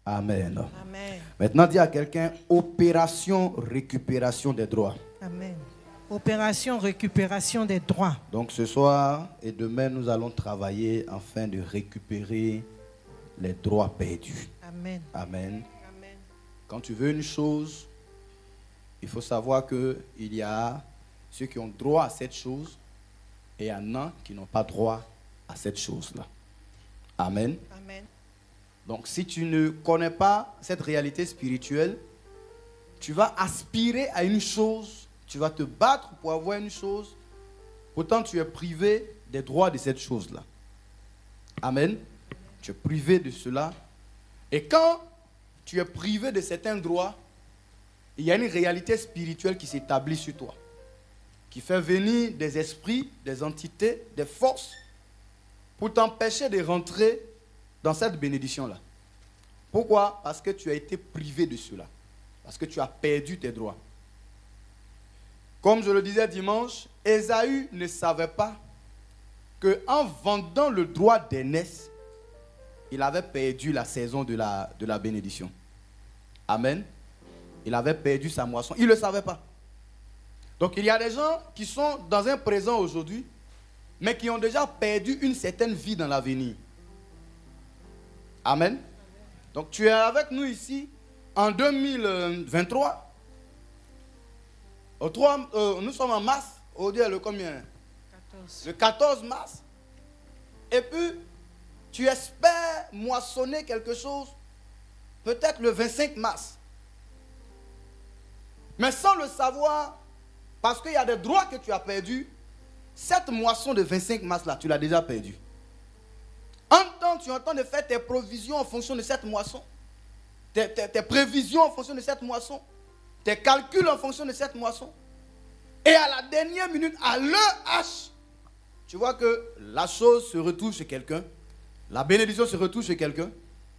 Amen. Amen. Maintenant, dis à quelqu'un, opération récupération des droits. Amen. Opération récupération des droits. Donc ce soir et demain, nous allons travailler afin de récupérer les droits perdus. Amen. Amen. Amen. Quand tu veux une chose, il faut savoir qu'il y a ceux qui ont droit à cette chose et il y en a qui n'ont pas droit à cette chose-là. Amen. Amen. Donc si tu ne connais pas cette réalité spirituelle, tu vas aspirer à une chose, tu vas te battre pour avoir une chose, pourtant tu es privé des droits de cette chose-là. Amen. Tu es privé de cela. Et quand tu es privé de certains droits, il y a une réalité spirituelle qui s'établit sur toi, qui fait venir des esprits, des entités, des forces, pour t'empêcher de rentrer dans cette bénédiction-là. Pourquoi? Parce que tu as été privé de cela. Parce que tu as perdu tes droits. Comme je le disais dimanche, Ésaü ne savait pas qu'en vendant le droit d'aînesse, il avait perdu la saison de la bénédiction. Amen. Il avait perdu sa moisson. Il ne le savait pas. Donc il y a des gens qui sont dans un présent aujourd'hui, mais qui ont déjà perdu une certaine vie dans l'avenir. Amen. Donc tu es avec nous ici en 2023. Nous sommes en mars. Aujourd'hui, le combien? 14. Le 14 mars. Et puis, tu espères moissonner quelque chose, peut-être le 25 mars. Mais sans le savoir, parce qu'il y a des droits que tu as perdus, cette moisson de 25 mars-là, tu l'as déjà perdue. En même temps, tu es en train de faire tes provisions en fonction de cette moisson, tes prévisions en fonction de cette moisson, tes calculs en fonction de cette moisson. Et à la dernière minute, à l'heure H, tu vois que la chose se retrouve chez quelqu'un, la bénédiction se retrouve chez quelqu'un,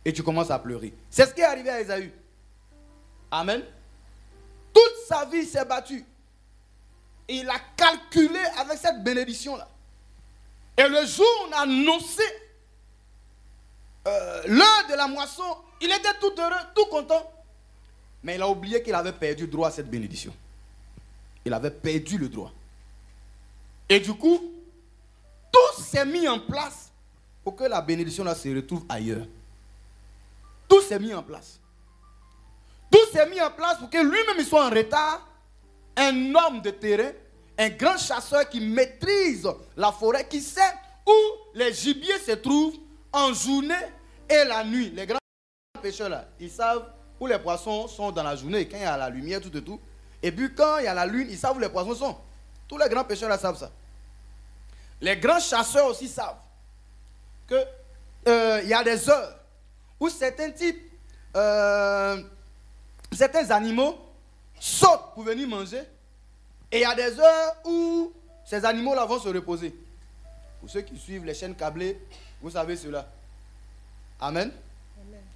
et tu commences à pleurer. C'est ce qui est arrivé à Ésaü. Amen. Toute sa vie s'est battue. Il a calculé avec cette bénédiction-là. Et le jour où on a annoncé l'heure de la moisson, il était tout heureux, tout content. Mais il a oublié qu'il avait perdu droit à cette bénédiction. Il avait perdu le droit. Et du coup, tout s'est mis en place pour que la bénédiction là se retrouve ailleurs. Tout s'est mis en place. Tout s'est mis en place pour que lui-même il soit en retard. Un homme de terrain, un grand chasseur qui maîtrise la forêt, qui sait où les gibiers se trouvent en journée et la nuit. Les grands pêcheurs là, ils savent où les poissons sont dans la journée, quand il y a la lumière, tout et tout. Et puis quand il y a la lune, ils savent où les poissons sont. Tous les grands pêcheurs là savent ça. Les grands chasseurs aussi savent que il y a des heures où certains types, certains animaux sautent pour venir manger. Et il y a des heures où ces animaux-là vont se reposer. Pour ceux qui suivent les chaînes câblées, vous savez cela. Amen.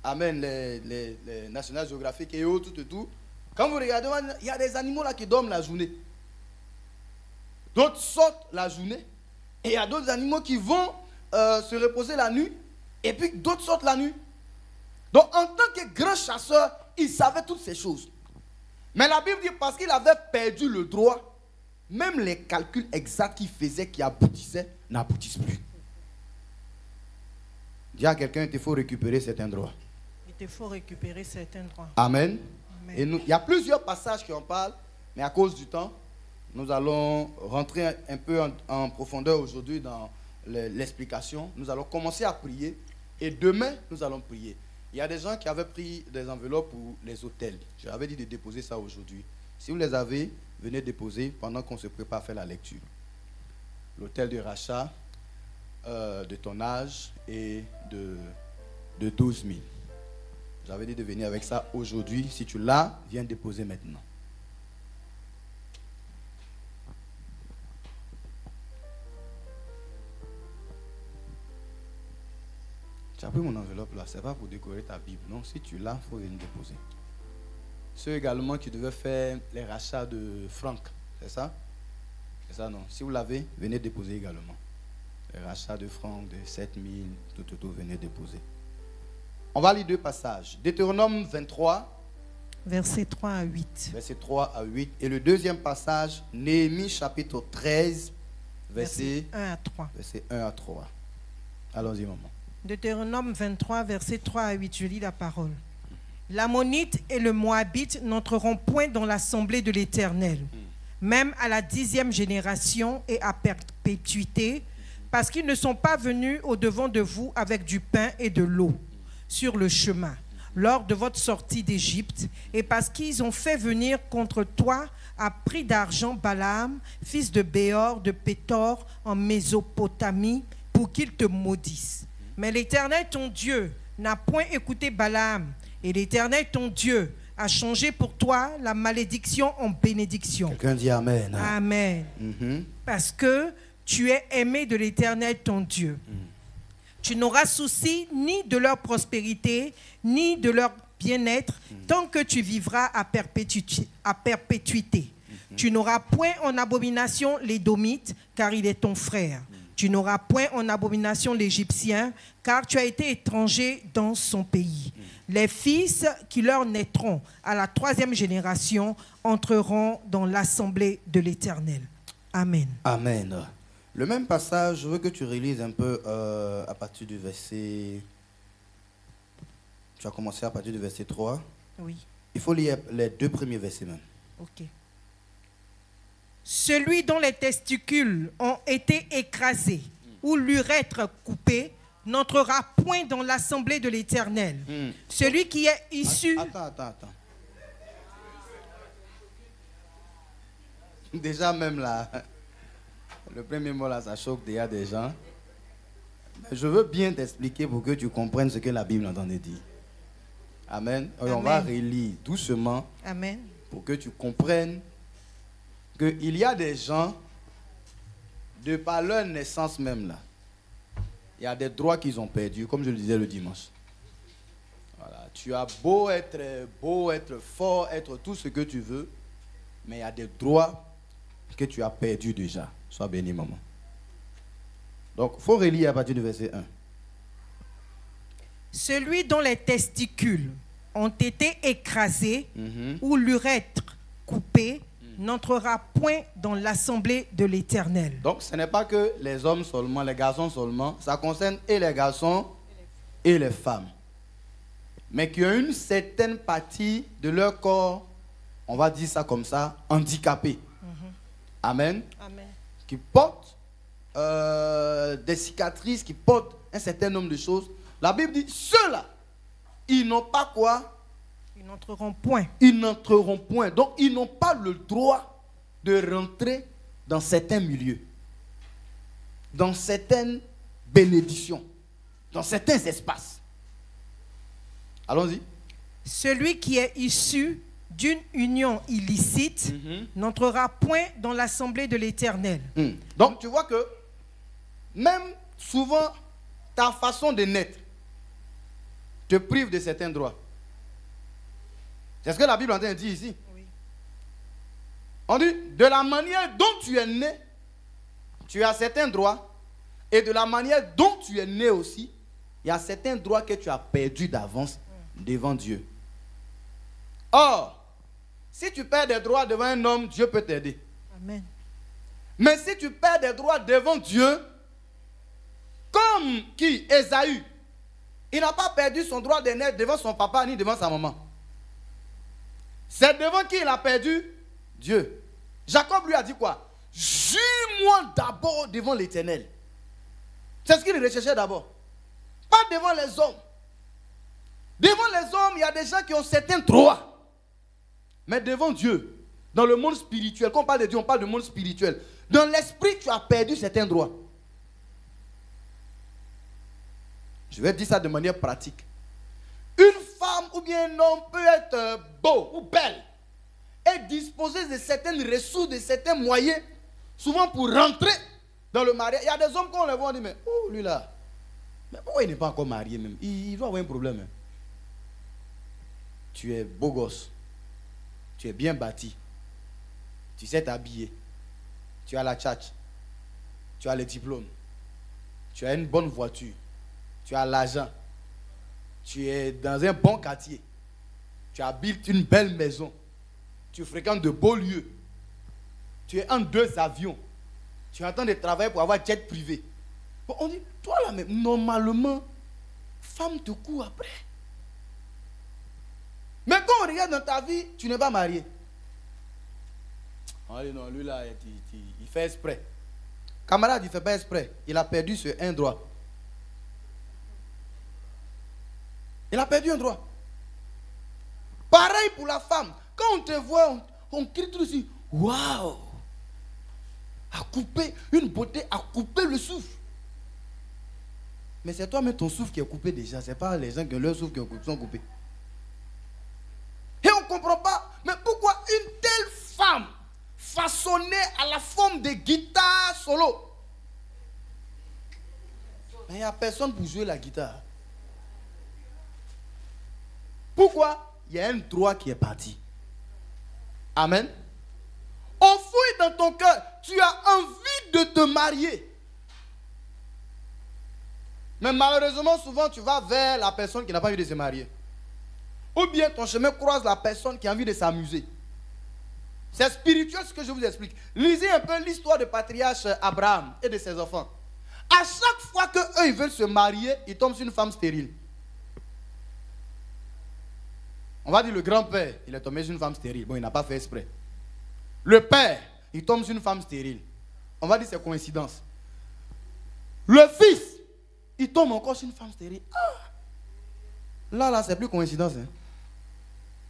Amen. Les National Geographic et autres, tout et tout. Quand vous regardez, il y a des animaux là qui dorment la journée. D'autres sautent la journée. Et il y a d'autres animaux qui vont se reposer la nuit. Et puis d'autres sautent la nuit. Donc en tant que grand chasseur, il savait toutes ces choses. Mais la Bible dit parce qu'il avait perdu le droit, même les calculs exacts qu'il faisait, qui aboutissaient, n'aboutissent plus. Dis à quelqu'un, il te faut récupérer certains droits. Il te faut récupérer certains droits. Amen. Amen. Et il y a plusieurs passages qui en parlent, mais à cause du temps, nous allons rentrer un peu en profondeur aujourd'hui dans l'explication. Nous allons commencer à prier et demain, nous allons prier. Il y a des gens qui avaient pris des enveloppes pour les hôtels. Je avais dit de déposer ça aujourd'hui. Si vous les avez, venez déposer pendant qu'on se prépare à faire la lecture. L'hôtel de rachat, de ton âge et de 12 000. J'avais dit de venir avec ça aujourd'hui. Si tu l'as, viens déposer maintenant. Tu as pris mon enveloppe là, c'est pas pour décorer ta Bible. Non, si tu l'as, il faut venir déposer. Ceux également qui devaient faire les rachats de francs, c'est ça? C'est ça, non? Si vous l'avez, venez déposer également. Les rachats de francs de 7 000, tout, venez déposer. On va lire deux passages. Deutéronome 23, Versets 3 à 8. versets 3 à 8. Et le deuxième passage, Néhémie chapitre 13, Versets 1 à 3. verset 1 à 3. Allons-y, maman. Deutéronome 23, versets 3 à 8. Je lis la parole. L'Ammonite et le Moabite n'entreront point dans l'assemblée de l'Éternel, même à la 10e génération et à perpétuité, parce qu'ils ne sont pas venus au-devant de vous avec du pain et de l'eau sur le chemin, lors de votre sortie d'Égypte, et parce qu'ils ont fait venir contre toi à prix d'argent Balaam, fils de Béor, de Pétor, en Mésopotamie, pour qu'il te maudisse. Mais l'Éternel, ton Dieu, n'a point écouté Balaam, et l'Éternel, ton Dieu, a changé pour toi la malédiction en bénédiction. Quelqu'un dit Amen. Amen. Parce que tu es aimé de l'Éternel, ton Dieu. Tu n'auras souci ni de leur prospérité, ni de leur bien-être, tant que tu vivras à perpétuité. Tu n'auras point en abomination l'Édomite, car il est ton frère. Tu n'auras point en abomination l'Égyptien, car tu as été étranger dans son pays. Les fils qui leur naîtront à la 3e génération entreront dans l'assemblée de l'Éternel. Amen. Amen. Le même passage, je veux que tu relises un peu à partir du verset... Tu as commencé à partir du verset 3. Oui. Il faut lire les deux premiers versets même. Ok. Celui dont les testicules ont été écrasés ou l'urètre coupé n'entrera point dans l'assemblée de l'Éternel. Celui qui est issu... Attends. Déjà même là, le premier mot là, ça choque déjà des gens. Je veux bien t'expliquer pour que tu comprennes ce que la Bible entend dire. Amen. On va relire doucement. Amen. Pour que tu comprennes qu'il y a des gens, de par leur naissance même là, il y a des droits qu'ils ont perdus, comme je le disais le dimanche. Voilà. Tu as beau être fort, être tout ce que tu veux, mais il y a des droits que tu as perdus déjà. Sois béni, maman. Donc, il faut relire à partir du verset 1. Celui dont les testicules ont été écrasés ou l'urètre coupé n'entrera point dans l'assemblée de l'Éternel. Donc, ce n'est pas que les hommes seulement, les garçons seulement, ça concerne et les garçons et les femmes. Mais qui ont une certaine partie de leur corps, on va dire ça comme ça, handicapée. Amen. Amen. Qui portent des cicatrices, qui portent un certain nombre de choses. La Bible dit, ceux-là, ils n'ont pas quoi? Ils n'entreront point. Ils n'entreront point. Donc, ils n'ont pas le droit de rentrer dans certains milieux, dans certaines bénédictions, dans certains espaces. Allons-y. Celui qui est issu d'une union illicite n'entrera point dans l'assemblée de l'Éternel. Donc, tu vois que même souvent, ta façon de naître te prive de certains droits. C'est ce que la Bible est en train de dire ici. Oui. On dit, de la manière dont tu es né, tu as certains droits. Et de la manière dont tu es né aussi, il y a certains droits que tu as perdus d'avance devant Dieu. Or, si tu perds des droits devant un homme, Dieu peut t'aider. Amen. Mais si tu perds des droits devant Dieu, comme qui? Ésaü. Il n'a pas perdu son droit de naître devant son papa ni devant sa maman. C'est devant qui il a perdu? Dieu. Jacob lui a dit quoi? Jure-moi d'abord devant l'Éternel. C'est ce qu'il recherchait d'abord. Pas devant les hommes. Devant les hommes, il y a des gens qui ont certains droits. Mais devant Dieu, dans le monde spirituel, quand on parle de Dieu, on parle du monde spirituel. Dans l'esprit, tu as perdu certains droits. Je vais dire ça de manière pratique. Une femme ou bien un homme peut être beau ou belle et disposer de certaines ressources, de certains moyens, souvent pour rentrer dans le mariage. Il y a des hommes qu'on les voit, on dit, mais oh, lui là, mais pourquoi il n'est pas encore marié même? Il doit avoir un problème. Hein. Tu es beau gosse, tu es bien bâti, tu sais t'habiller, tu as la tchatch, tu as le diplôme, tu as une bonne voiture, tu as l'argent, tu es dans un bon quartier, tu habites une belle maison, tu fréquentes de beaux lieux, tu es en 2 avions, tu es en train de travailler pour avoir jet privé. Bon, on dit, toi là même, normalement, femme te court après. Mais quand on regarde dans ta vie, tu n'es pas marié. On dit non, lui là, il fait exprès. Camarade, il ne fait pas exprès. Il a perdu ce un droit. Il a perdu un droit. Pareil pour la femme. Quand on te voit, on crie tout de suite. Waouh! A coupé une beauté, a coupé le souffle. Mais c'est toi-même ton souffle qui est coupé déjà. Ce n'est pas les gens qui ont leur souffle qui sont coupés. Et on ne comprend pas. Mais pourquoi une telle femme façonnée à la forme de guitare solo? Mais il n'y a personne pour jouer la guitare. Pourquoi? Il y a un droit qui est parti. Amen. Au fond dans ton cœur, tu as envie de te marier. Mais malheureusement, souvent, tu vas vers la personne qui n'a pas envie de se marier. Ou bien ton chemin croise la personne qui a envie de s'amuser. C'est spirituel ce que je vous explique. Lisez un peu l'histoire du patriarche Abraham et de ses enfants. À chaque fois qu'eux ils veulent se marier, ils tombent sur une femme stérile. On va dire le grand-père, il est tombé sur une femme stérile. Bon, il n'a pas fait exprès. Le père, il tombe sur une femme stérile. On va dire c'est coïncidence. Le fils, il tombe encore sur une femme stérile. Ah. Là, c'est plus coïncidence. Hein.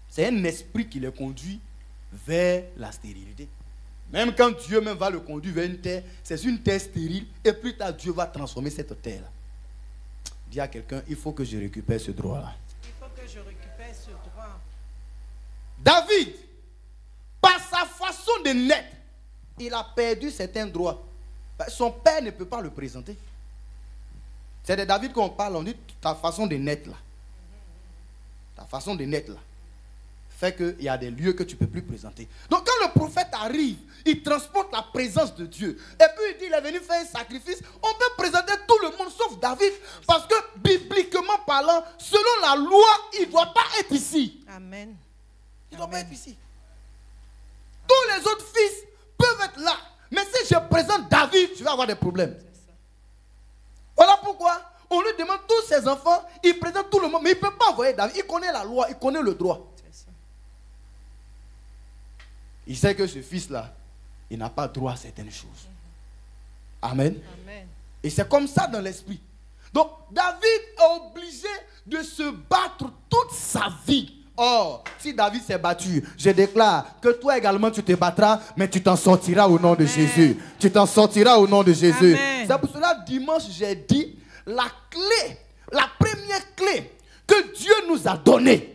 C'est un esprit qui les conduit vers la stérilité. Même quand Dieu même va le conduire vers une terre, c'est une terre stérile. Et plus tard, Dieu va transformer cette terre-là. Dis à quelqu'un, il faut que je récupère ce droit-là. Il faut que je récupère ce droit. David, par sa façon de naître, il a perdu certains droits. Son père ne peut pas le présenter. C'est de David qu'on parle, on dit ta façon de naître là. Ta façon de naître là. Fait qu'il y a des lieux que tu ne peux plus présenter. Donc quand le prophète arrive, il transporte la présence de Dieu. Et puis il dit, il est venu faire un sacrifice. On peut présenter tout le monde sauf David. Parce que bibliquement parlant, selon la loi, il ne doit pas être ici. Amen. Il ne doit pas être ici. Tous les autres fils peuvent être là. Mais si je présente David, je vais avoir des problèmes. Voilà pourquoi on lui demande tous ses enfants, il présente tout le monde. Mais il ne peut pas envoyer David. Il connaît la loi, il connaît le droit. Il sait que ce fils-là, il n'a pas droit à certaines choses. Amen. Amen. Et c'est comme ça dans l'esprit. Donc, David est obligé de se battre toute sa vie. Or, si David s'est battu, je déclare que toi également tu te battras, mais tu t'en sortiras au nom de Jésus. Tu t'en sortiras au nom de Jésus. C'est pour cela, dimanche, j'ai dit, la clé, la première clé que Dieu nous a donnée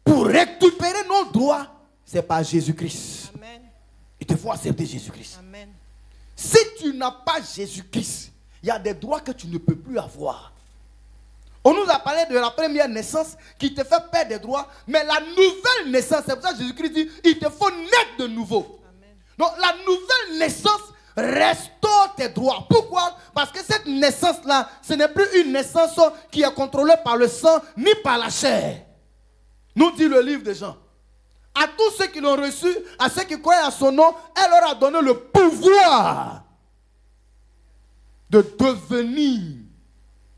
pour récupérer nos droits, c'est par Jésus-Christ. Amen. Il te faut accepter Jésus-Christ. Amen. Si tu n'as pas Jésus-Christ, il y a des droits que tu ne peux plus avoir. On nous a parlé de la première naissance qui te fait perdre des droits, mais la nouvelle naissance, c'est pour ça que Jésus-Christ dit, il te faut naître de nouveau. Amen. Donc la nouvelle naissance restaure tes droits. Pourquoi? Parce que cette naissance-là, ce n'est plus une naissance qui est contrôlée par le sang ni par la chair. Nous dit le livre de Jean. À tous ceux qui l'ont reçu, à ceux qui croient à son nom, elle leur a donné le pouvoir de devenir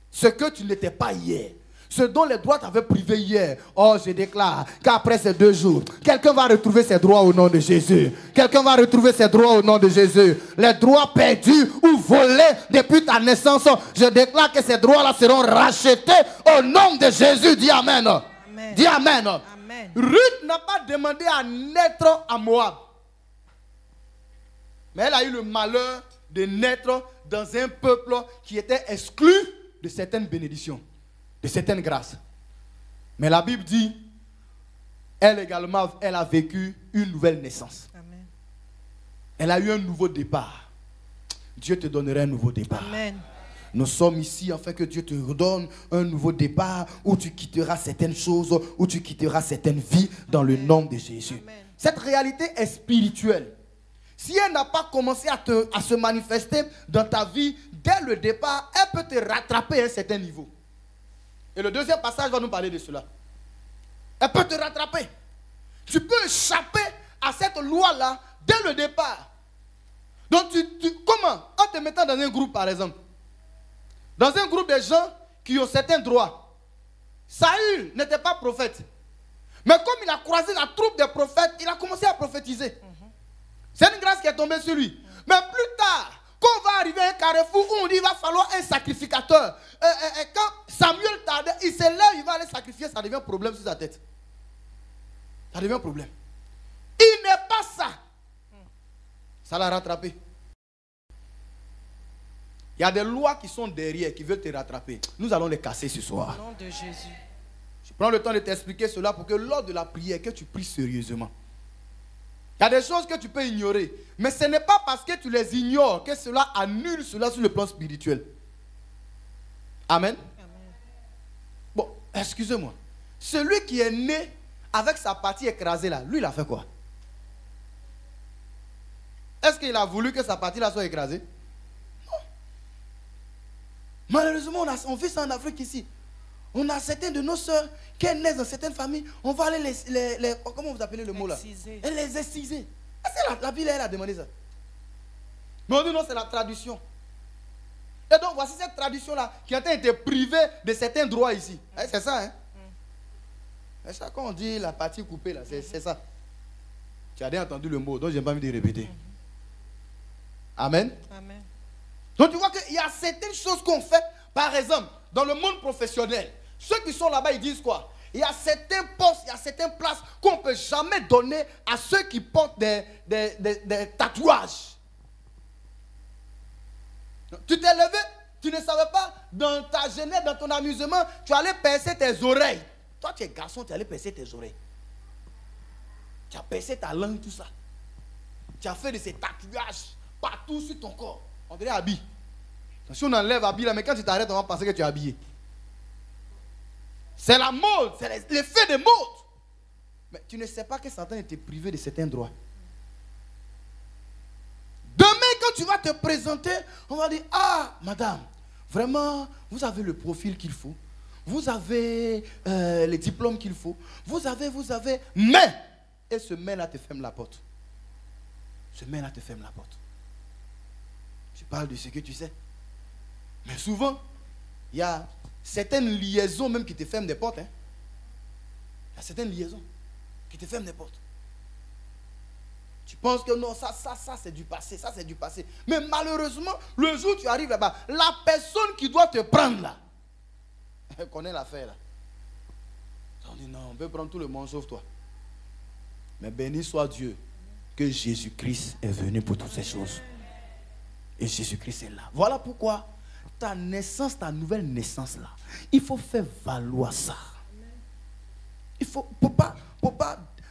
ce que tu n'étais pas hier. Ce dont les droits t'avaient privé hier. Oh, je déclare qu'après ces 2 jours, quelqu'un va retrouver ses droits au nom de Jésus. Quelqu'un va retrouver ses droits au nom de Jésus. Les droits perdus ou volés depuis ta naissance, je déclare que ces droits-là seront rachetés au nom de Jésus. Dis Amen. Amen. Dis Amen. Amen. Ruth n'a pas demandé à naître à Moab. Mais elle a eu le malheur de naître dans un peuple qui était exclu de certaines bénédictions, de certaines grâces. Mais la Bible dit, elle également, elle a vécu une nouvelle naissance. Amen. Elle a eu un nouveau départ. Dieu te donnerait un nouveau départ. Amen. Nous sommes ici afin que Dieu te redonne un nouveau départ où tu quitteras certaines choses, où tu quitteras certaines vies dans le nom de Jésus. Amen. Cette réalité est spirituelle. Si elle n'a pas commencé à se manifester dans ta vie, dès le départ, elle peut te rattraper à un certain niveau. Et le deuxième passage va nous parler de cela. Elle peut te rattraper. Tu peux échapper à cette loi-là dès le départ. Donc, comment? En te mettant dans un groupe, par exemple. Dans un groupe de gens qui ont certains droits. Saül n'était pas prophète. Mais comme il a croisé la troupe des prophètes, il a commencé à prophétiser. C'est une grâce qui est tombée sur lui. Mais plus tard, quand on va arriver à un carrefour où on dit qu'il va falloir un sacrificateur, et quand Samuel tardait, il se lève, il va aller sacrifier, ça devient un problème sur sa tête. Ça devient un problème. Il n'est pas ça. Ça l'a rattrapé. Il y a des lois qui sont derrière, qui veulent te rattraper. Nous allons les casser ce soir. Au nom de Jésus. Je prends le temps de t'expliquer cela pour que lors de la prière, que tu pries sérieusement. Il y a des choses que tu peux ignorer. Mais ce n'est pas parce que tu les ignores que cela annule cela sur le plan spirituel. Amen. Amen. Bon, excusez-moi. Celui qui est né avec sa partie écrasée là, lui il a fait quoi? Est-ce qu'il a voulu que sa partie là soit écrasée? Non. Malheureusement, on fait ça en Afrique ici. On a certains de nos soeurs qui naissent dans certaines familles. On va aller les comment vous appelez le mot là? Et les exciser. Est-ce que la Bible elle a demandé ça? Mais on dit non, c'est la tradition. Et donc voici cette tradition là qui a été privée de certains droits ici. C'est ça, hein? C'est ça quand on dit la partie coupée là, c'est ça. Tu as bien entendu le mot, donc je n'ai pas envie de répéter. Amen. Amen. Donc tu vois qu'il y a certaines choses qu'on fait, par exemple, dans le monde professionnel. Ceux qui sont là-bas, ils disent quoi? Il y a certains postes, il y a certaines places qu'on ne peut jamais donner à ceux qui portent des tatouages. Tu t'es levé, tu ne savais pas, dans ta jeunesse, dans ton amusement, tu allais percer tes oreilles. Toi, tu es garçon, tu allais percer tes oreilles. Tu as percé ta langue, tout ça. Tu as fait de ces tatouages partout sur ton corps. On dirait habillé. Si on enlève habillé là, mais quand tu t'arrêtes, on va penser que tu es habillé. C'est la mode, c'est l'effet de mode. Mais tu ne sais pas que Satan était privé de certains droits. Demain, quand tu vas te présenter, on va dire, ah, madame, vraiment, vous avez le profil qu'il faut. Vous avez les diplômes qu'il faut. Vous avez, mais, et ce mais-là te ferme la porte. Ce mais-là te ferme la porte. Tu parles de ce que tu sais. Mais souvent, il y a certaines liaisons même qui te ferment des portes. Hein. Il y a certaines liaisons qui te ferment des portes. Tu penses que non, ça c'est du passé, ça c'est du passé. Mais malheureusement, le jour où tu arrives là-bas, la personne qui doit te prendre là, elle connaît l'affaire là. On dit non, on peut prendre tout le monde sauf toi. Mais béni soit Dieu que Jésus-Christ est venu pour toutes ces choses. Et Jésus-Christ est là. Voilà pourquoi ta naissance, ta nouvelle naissance là, il faut faire valoir ça. Il faut pas,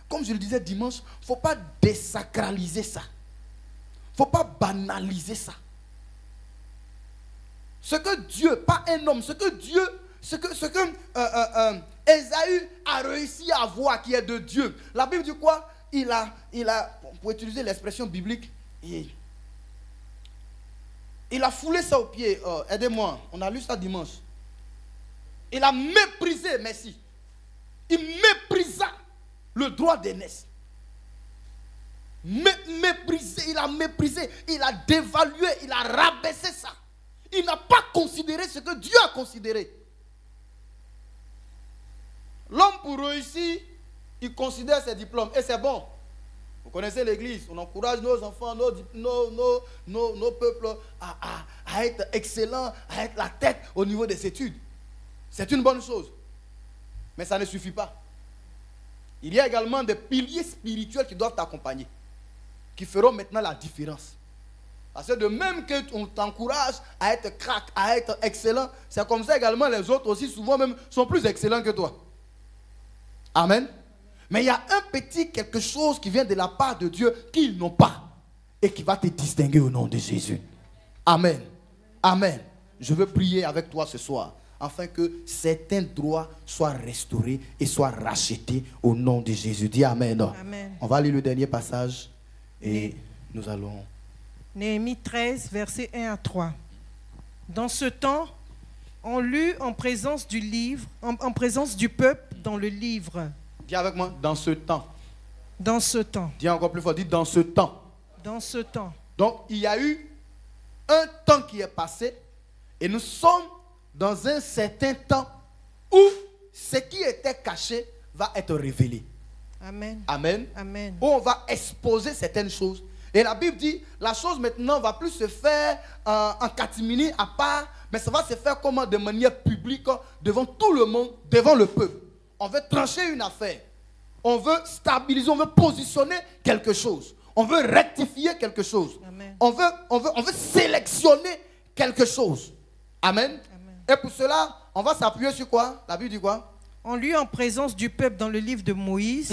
comme je le disais dimanche, il ne faut pas désacraliser ça. Il ne faut pas banaliser ça. Ce que Dieu, pas un homme, ce que Ésaü a réussi à voir qui est de Dieu. La Bible dit quoi? Il a, pour utiliser l'expression biblique, il a foulé ça aux pieds. Aidez-moi, on a lu ça dimanche. Il a méprisé, merci. Il méprisa le droit d'aînesse. Méprisé, il a méprisé, il a dévalué, il a rabaissé ça. Il n'a pas considéré ce que Dieu a considéré. L'homme pour réussir, il considère ses diplômes et c'est bon. Vous connaissez l'église, on encourage nos enfants, nos peuples à être excellents, à être la tête au niveau des études. C'est une bonne chose. Mais ça ne suffit pas. Il y a également des piliers spirituels qui doivent t'accompagner, qui feront maintenant la différence. Parce que de même qu'on t'encourage à être crack, à être excellent, c'est comme ça également les autres aussi souvent même sont plus excellents que toi. Amen. Mais il y a un petit quelque chose qui vient de la part de Dieu qu'ils n'ont pas et qui va te distinguer au nom de Jésus. Amen. Amen. Je veux prier avec toi ce soir afin que certains droits soient restaurés et soient rachetés au nom de Jésus. Dis Amen. Amen. On va lire le dernier passage et nous allons... Néhémie 13, versets 1 à 3. Dans ce temps, On lut en présence du livre, en présence du peuple dans le livre. Dis avec moi, dans ce temps. Dans ce temps. Dis encore plus fort, dis dans ce temps. Dans ce temps. Donc, il y a eu un temps qui est passé et nous sommes dans un certain temps où ce qui était caché va être révélé. Amen. Amen. Amen. Où on va exposer certaines choses. Et la Bible dit, la chose maintenant ne va plus se faire en catimini à part, mais ça va se faire comment? De manière publique, devant tout le monde, devant le peuple. On veut trancher une affaire. On veut stabiliser, on veut positionner quelque chose. On veut rectifier quelque chose. Amen. On veut sélectionner quelque chose. Amen. Amen. Et pour cela, on va s'appuyer sur quoi? La Bible dit quoi? On lut en présence du peuple dans le livre de Moïse.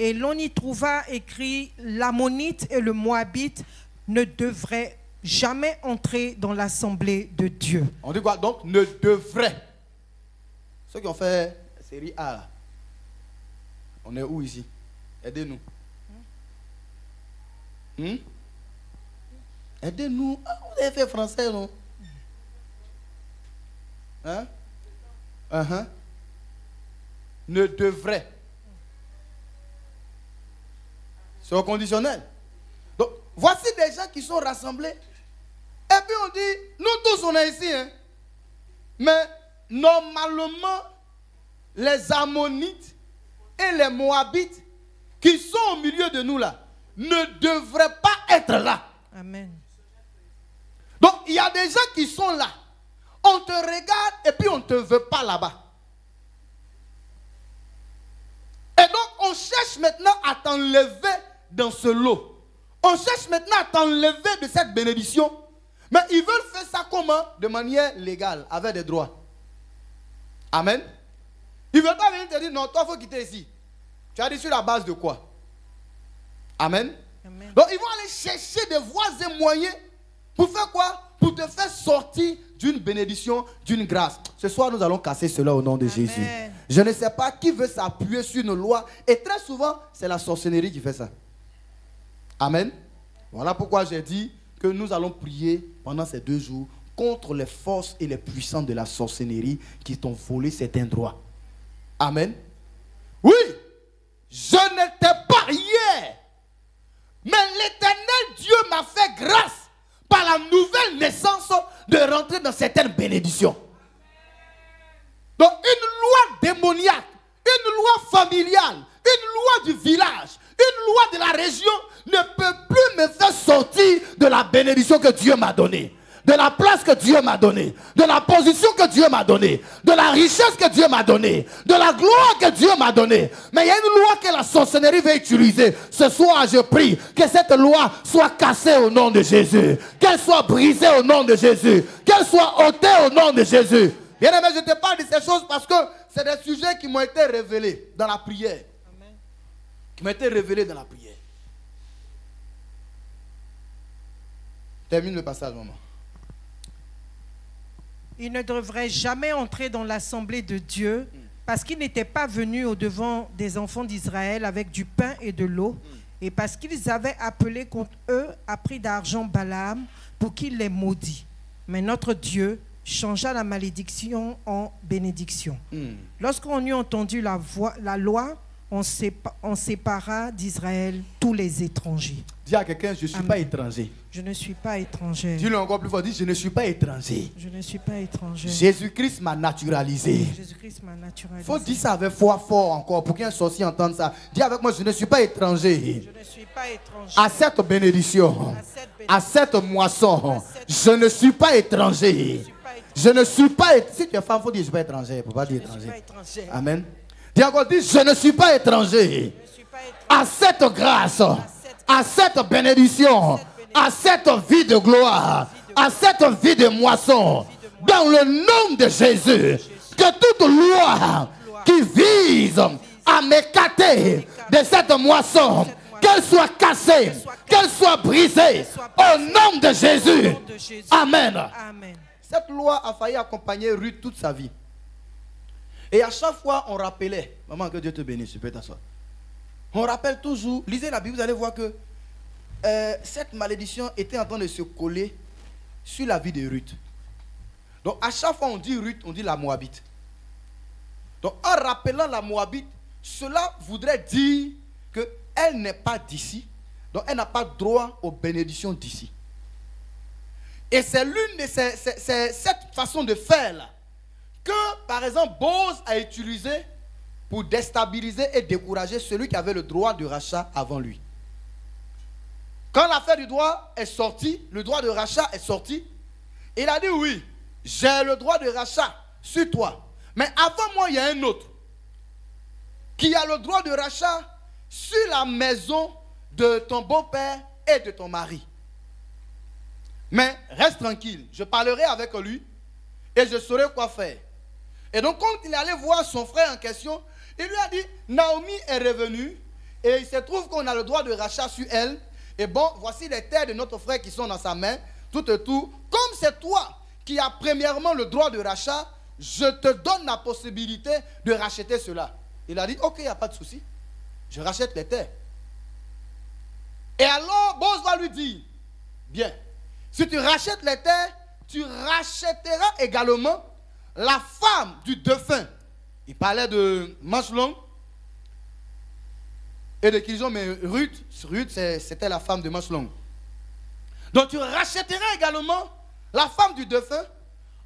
Et l'on y trouva écrit, l'Ammonite et le Moabite ne devraient jamais entrer dans l'assemblée de Dieu. On dit quoi? Donc, ne devrait. Ceux qui ont fait la série A, là. On est où ici? Aidez-nous. Aidez-nous. Ah, vous avez fait français, non? Hein? Ne devrait. C'est au conditionnel. Donc, voici des gens qui sont rassemblés. Et puis on dit, nous tous on est ici. Hein? Mais normalement, les Ammonites et les Moabites qui sont au milieu de nous là, ne devraient pas être là. Amen. Donc, il y a des gens qui sont là. On te regarde et puis on ne te veut pas là-bas. Et donc, on cherche maintenant à t'enlever dans ce lot. On cherche maintenant à t'enlever de cette bénédiction. Mais ils veulent faire ça comment? De manière légale, avec des droits. Amen. Ils ne veulent pas venir te dire, non, toi, il faut quitter ici. Tu as dit sur la base de quoi? Amen. Amen. Donc, ils vont aller chercher des voies et moyens pour faire quoi? Pour te faire sortir d'une bénédiction, d'une grâce. Ce soir, nous allons casser cela au nom de Jésus. Je ne sais pas qui veut s'appuyer sur une loi. Et très souvent, c'est la sorcellerie qui fait ça. Amen. Voilà pourquoi j'ai dit que nous allons prier pendant ces 2 jours contre les forces et les puissants de la sorcellerie qui t'ont volé certains droits. Amen. Oui, je n'étais pas hier. Mais l'Éternel Dieu m'a fait grâce par la nouvelle naissance de rentrer dans certaines bénédictions. Donc une loi démoniaque, une loi familiale, une loi du village, une loi de la région ne peut plus me faire sortir de la bénédiction que Dieu m'a donnée, de la place que Dieu m'a donnée, de la position que Dieu m'a donnée, de la richesse que Dieu m'a donnée, de la gloire que Dieu m'a donnée. Mais il y a une loi que la sorcellerie va utiliser. Ce soir, je prie que cette loi soit cassée au nom de Jésus, qu'elle soit brisée au nom de Jésus, qu'elle soit ôtée au nom de Jésus. Bien aimé, je te parle de ces choses parce que c'est des sujets qui m'ont été révélés dans la prière. Amen. Qui m'ont été révélés dans la prière. Termine le passage, maman. Il ne devrait jamais entrer dans l'assemblée de Dieu parce qu'il n'était pas venu au-devant des enfants d'Israël avec du pain et de l'eau et parce qu'ils avaient appelé contre eux à prix d'argent Balaam pour qu'il les maudit. Mais notre Dieu changea la malédiction en bénédiction. Lorsqu'on eut entendu la loi, on sépara d'Israël tous les étrangers. Dis à quelqu'un, je ne suis pas étranger. Je ne suis pas étranger. Dis-le encore plus fort, dis, je ne suis pas étranger. Je ne suis pas étranger. Jésus-Christ m'a naturalisé. Jésus-Christ m'a naturalisé. Il faut dire ça avec foi fort encore pour qu'un sorcier entende ça. Dis avec moi, je ne suis pas étranger. Je ne suis pas étranger. À cette bénédiction, à cette moisson, je ne suis pas étranger. Je ne suis pas étranger. Si tu es femme, il faut dire je ne suis pas étranger. Il ne faut pas dire étranger. Amen. Dis encore, dis, je ne suis pas étranger. À cette grâce, à cette bénédiction, à cette vie de gloire, à cette vie de moisson, dans le nom de Jésus, que toute loi qui vise à m'écarter de cette moisson, qu'elle soit cassée, qu'elle soit brisée, au nom de Jésus. Amen. Cette loi a failli accompagner Ruth toute sa vie. Et à chaque fois, on rappelait, maman, que Dieu te bénisse, tu peux t'asseoir. On rappelle toujours, lisez la Bible, vous allez voir que cette malédiction était en train de se coller sur la vie de Ruth. Donc à chaque fois on dit Ruth, on dit la Moabite. Donc en rappelant la Moabite, cela voudrait dire qu'elle n'est pas d'ici. Donc elle n'a pas droit aux bénédictions d'ici. Et c'est cette façon de faire là que par exemple Boaz a utilisé pour déstabiliser et décourager celui qui avait le droit de rachat avant lui. Quand l'affaire du droit est sortie, le droit de rachat est sorti, il a dit oui, j'ai le droit de rachat sur toi. Mais avant moi, il y a un autre qui a le droit de rachat sur la maison de ton beau-père et de ton mari. Mais reste tranquille, je parlerai avec lui et je saurai quoi faire. Et donc quand il est allé voir son frère en question, il lui a dit, Naomi est revenue et il se trouve qu'on a le droit de rachat sur elle. Et bon, voici les terres de notre frère qui sont dans sa main, tout et tout. Comme c'est toi qui as premièrement le droit de rachat, je te donne la possibilité de racheter cela. Il a dit, ok, il n'y a pas de souci, je rachète les terres. Et alors, Boaz va lui dire, bien, si tu rachètes les terres, tu rachèteras également la femme du défunt. Il parlait de Machlon et de Kiljon, mais Ruth c'était la femme de Machlon. Donc tu rachèteras également la femme du défunt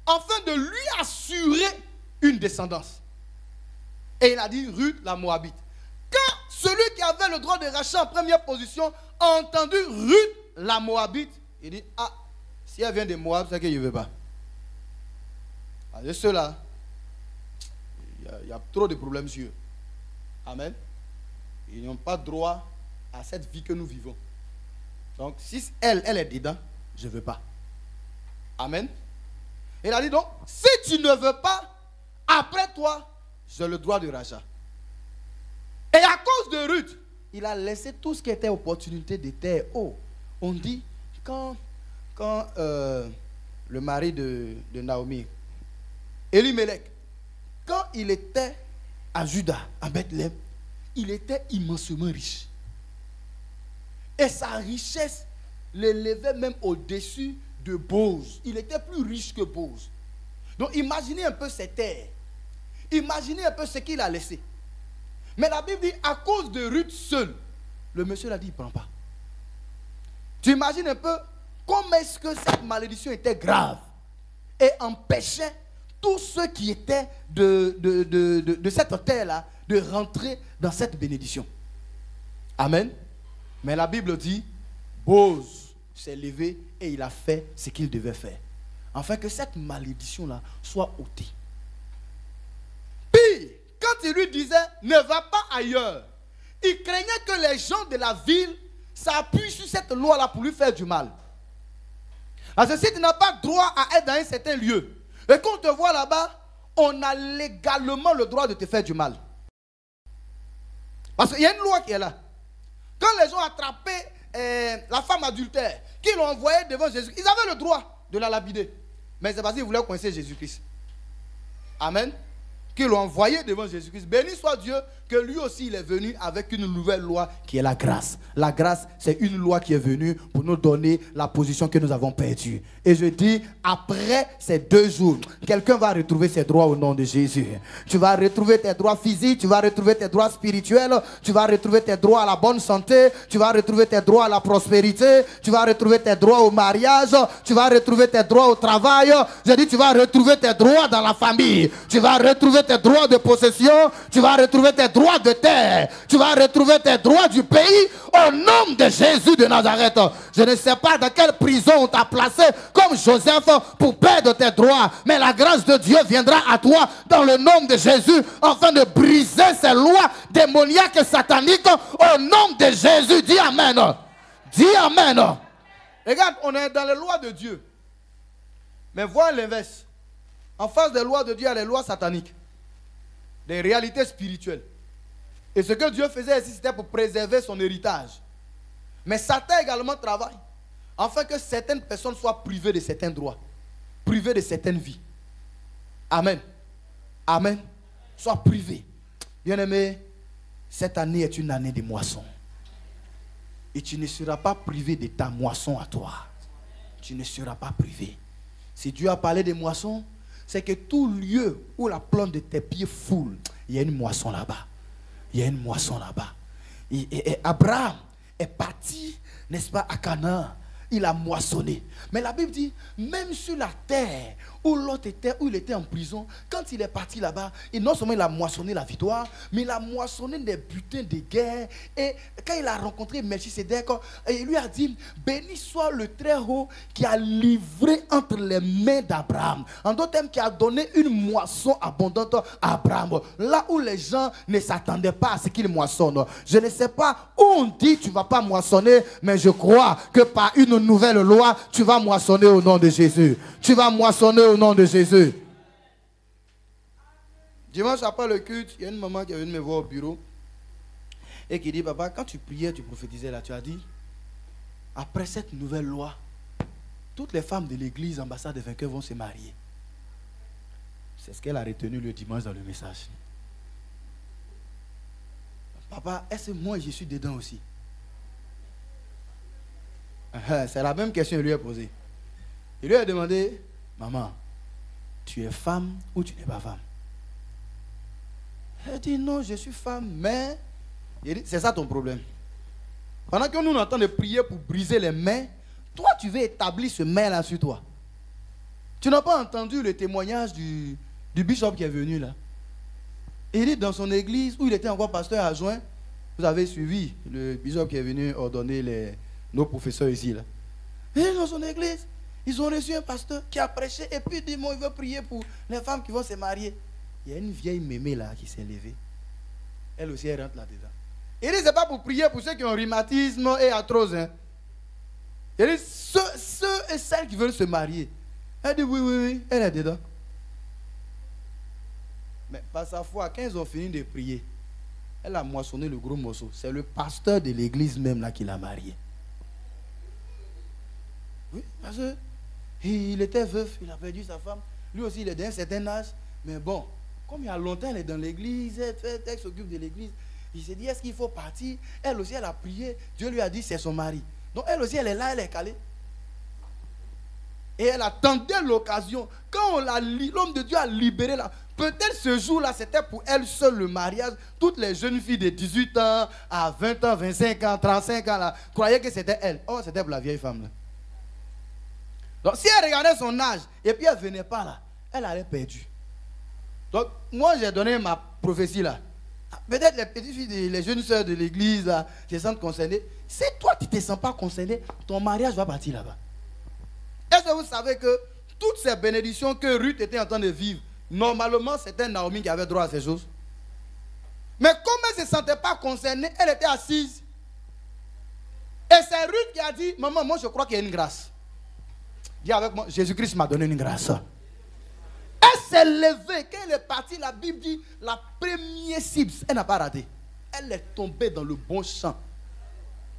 afin de lui assurer une descendance. Et il a dit Ruth la Moabite. Quand celui qui avait le droit de rachat en première position a entendu Ruth la Moabite, il dit, ah, si elle vient de Moab, c'est qu'il ne veut pas. Alors ceux-là, il y a trop de problèmes sur eux. Amen. Ils n'ont pas droit à cette vie que nous vivons. Donc, si elle est dedans, je ne veux pas. Amen. Il a dit donc, si tu ne veux pas, après toi, j'ai le droit de rachat. Et à cause de Ruth, il a laissé tout ce qui était opportunité de terre. Oh, on dit, quand le mari de Naomi, Elimelech, quand il était à Juda, à Bethléem, il était immensément riche. Et sa richesse l'élevait même au-dessus de Boaz. Il était plus riche que Boaz. Donc imaginez un peu ses terres. Imaginez un peu ce qu'il a laissé. Mais la Bible dit, à cause de Ruth seule, le monsieur l'a dit, il ne prend pas. Tu imagines un peu comment est-ce que cette malédiction était grave et empêchait tous ceux qui étaient de cette terre-là de rentrer dans cette bénédiction. Amen. Mais la Bible dit, Boaz s'est levé et il a fait ce qu'il devait faire, afin que cette malédiction-là soit ôtée. Puis, quand il lui disait, ne va pas ailleurs, il craignait que les gens de la ville s'appuient sur cette loi-là pour lui faire du mal. Parce que si tu n'as pas droit à être dans un certain lieu, et qu'on te voit là-bas, on a légalement le droit de te faire du mal. Parce qu'il y a une loi qui est là. Quand les gens attrapaient la femme adultère, qu'ils l'ont envoyée devant Jésus, ils avaient le droit de la lapider. Mais c'est parce qu'ils voulaient coincer Jésus-Christ. Amen. Qu'ils l'ont envoyé devant Jésus-Christ. Béni soit Dieu que lui aussi il est venu avec une nouvelle loi qui est la grâce. La grâce, c'est une loi qui est venue pour nous donner la position que nous avons perdue. Et je dis, après ces 2 jours, quelqu'un va retrouver ses droits au nom de Jésus. Tu vas retrouver tes droits physiques, tu vas retrouver tes droits spirituels, tu vas retrouver tes droits à la bonne santé, tu vas retrouver tes droits à la prospérité, tu vas retrouver tes droits au mariage, tu vas retrouver tes droits au travail. Je dis, tu vas retrouver tes droits dans la famille, tu vas retrouver tes droits de possession, tu vas retrouver tes droits de terre, tu vas retrouver tes droits du pays au nom de Jésus de Nazareth. Je ne sais pas dans quelle prison on t'a placé comme Joseph pour perdre tes droits, mais la grâce de Dieu viendra à toi dans le nom de Jésus afin de briser ces lois démoniaques et sataniques au nom de Jésus. Dis Amen. Dis Amen. Regarde, on est dans les lois de Dieu. Mais vois l'inverse. En face des lois de Dieu, il y a les lois sataniques. Des réalités spirituelles. Et ce que Dieu faisait ici, c'était pour préserver son héritage. Mais Satan également travaille afin que certaines personnes soient privées de certains droits, privées de certaines vies. Amen. Amen. Sois privé. Bien-aimé, cette année est une année de moisson. Et tu ne seras pas privé de ta moisson à toi. Tu ne seras pas privé. Si Dieu a parlé des moissons, c'est que tout lieu où la plante de tes pieds foule, il y a une moisson là-bas. Il y a une moisson là-bas. Et Abraham est parti, n'est-ce pas, à Canaan. Il a moissonné. Mais la Bible dit, même sur la terre où l'autre était, où il était en prison, quand il est parti là-bas, et non seulement il a moissonné la victoire, mais il a moissonné des butins de guerre. Et quand il a rencontré Melchisedec, il lui a dit, béni soit le Très-Haut qui a livré entre les mains d'Abraham. En d'autres termes, qui a donné une moisson abondante à Abraham. Là où les gens ne s'attendaient pas à ce qu'il moissonne. Je ne sais pas où on dit tu ne vas pas moissonner, mais je crois que par une nouvelle loi, tu vas moissonner au nom de Jésus. Tu vas moissonner au nom de Jésus. Dimanche après le culte, il y a une maman qui est venue me voir au bureau et qui dit, papa, quand tu priais, tu prophétisais là, tu as dit, après cette nouvelle loi, toutes les femmes de l'église ambassade des vainqueurs vont se marier. C'est ce qu'elle a retenu le dimanche dans le message. Papa, est-ce que moi je suis dedans aussi? C'est la même question qu'il lui a posée. Il lui a demandé, maman, tu es femme ou tu n'es pas femme? Elle dit, non, je suis femme, mais... Il dit, c'est ça ton problème. Pendant que nous, on entend de prier pour briser les mains, toi, tu veux établir ce main-là sur toi. Tu n'as pas entendu le témoignage du bishop qui est venu là. Il dit, dans son église, où il était encore pasteur adjoint, vous avez suivi le bishop qui est venu ordonner nos professeurs ici là. Et dans son église, ils ont reçu un pasteur qui a prêché et puis il dit, il veut prier pour les femmes qui vont se marier. Il y a une vieille mémé là qui s'est levée. Elle aussi, elle rentre là-dedans. Il dit, c'est pas pour prier pour ceux qui ont rhumatisme et arthrose. Hein. Il dit, ceux et celles qui veulent se marier. Elle dit, oui, elle est dedans. Mais par sa foi, quand ils ont fini de prier, elle a moissonné le gros morceau. C'est le pasteur de l'église même là qui l'a marié. Oui, parce qu'il était veuf, il a perdu sa femme. Lui aussi, il est d'un certain âge. Mais bon, comme il y a longtemps, elle est dans l'église, elle s'occupe de l'église. Il s'est dit, est-ce qu'il faut partir? Elle aussi, elle a prié. Dieu lui a dit, c'est son mari. Donc elle aussi, elle est là, elle est calée. Et elle attendait l'occasion. Quand l'homme de Dieu a libéré là, peut-être ce jour-là, c'était pour elle seule le mariage. Toutes les jeunes filles de 18 ans à 20 ans, 25 ans, 35 ans là, croyaient que c'était elle. Oh, c'était pour la vieille femme là. Donc si elle regardait son âge et puis elle ne venait pas là, elle allait perdue. Donc moi j'ai donné ma prophétie là. Peut-être les petites filles, les jeunes soeurs de l'église là, se sentent concernées. Si toi tu ne te sens pas concerné, ton mariage va partir là-bas. Est-ce que vous savez que toutes ces bénédictions que Ruth était en train de vivre, normalement c'était Naomi qui avait droit à ces choses. Mais comme elle ne se sentait pas concernée, elle était assise. Et c'est Ruth qui a dit, maman, moi je crois qu'il y a une grâce. Dis avec moi, Jésus-Christ m'a donné une grâce. Elle s'est levée, quand elle est partie, la Bible dit, la première cible, elle n'a pas raté. Elle est tombée dans le bon champ.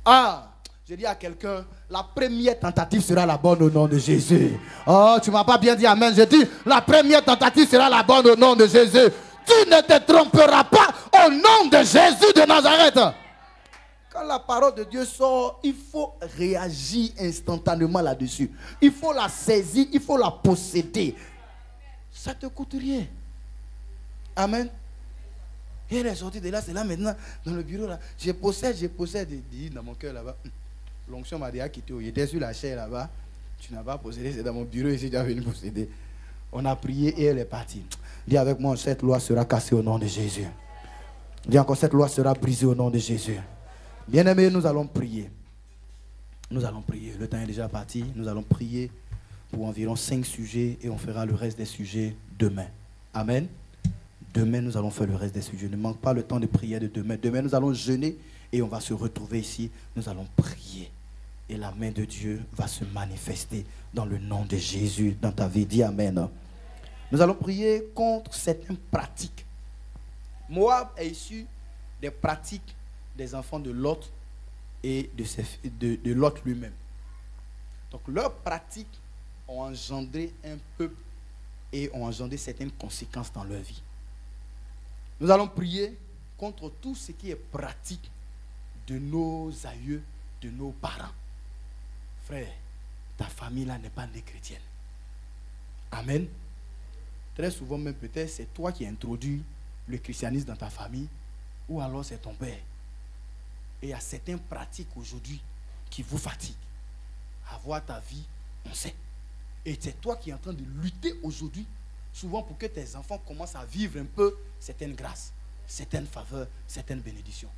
Ah, je dis à quelqu'un, la première tentative sera la bonne au nom de Jésus. Oh, tu ne m'as pas bien dit amen. Je dis, la première tentative sera la bonne au nom de Jésus. Tu ne te tromperas pas au nom de Jésus de Nazareth. Quand la parole de Dieu sort, il faut réagir instantanément là-dessus. Il faut la saisir, il faut la posséder. Ça ne te coûte rien. Amen. Et elle est sortie de là, c'est là maintenant, dans le bureau là. Je possède, dit dans mon cœur là-bas. L'onction m'a déjà quitté. Il était sur la chair là-bas. Tu n'as pas possédé, c'est dans mon bureau ici, tu as venu posséder. On a prié et elle est partie. Dis avec moi, cette loi sera cassée au nom de Jésus. Dis encore, cette loi sera brisée au nom de Jésus. Bien-aimés, nous allons prier. Nous allons prier. Le temps est déjà parti. Nous allons prier pour environ 5 sujets et on fera le reste des sujets demain. Amen. Demain, nous allons faire le reste des sujets. Ne manque pas le temps de prière de demain. Demain, nous allons jeûner et on va se retrouver ici. Nous allons prier. Et la main de Dieu va se manifester dans le nom de Jésus dans ta vie. Dis Amen. Nous allons prier contre certaines pratiques. Moab est issu des pratiques des enfants de Lot et de Lot lui-même. Donc leurs pratiques ont engendré un peuple et ont engendré certaines conséquences dans leur vie. Nous allons prier contre tout ce qui est pratique de nos aïeux, de nos parents. Frère, ta famille là n'est pas née chrétienne. Amen. Très souvent même peut-être c'est toi qui as introduit le christianisme dans ta famille ou alors c'est ton père. Et il y a certaines pratiques aujourd'hui qui vous fatiguent. Avoir ta vie, on sait. Et c'est toi qui es en train de lutter aujourd'hui, souvent pour que tes enfants commencent à vivre un peu certaines grâces, certaines faveurs, certaines bénédictions.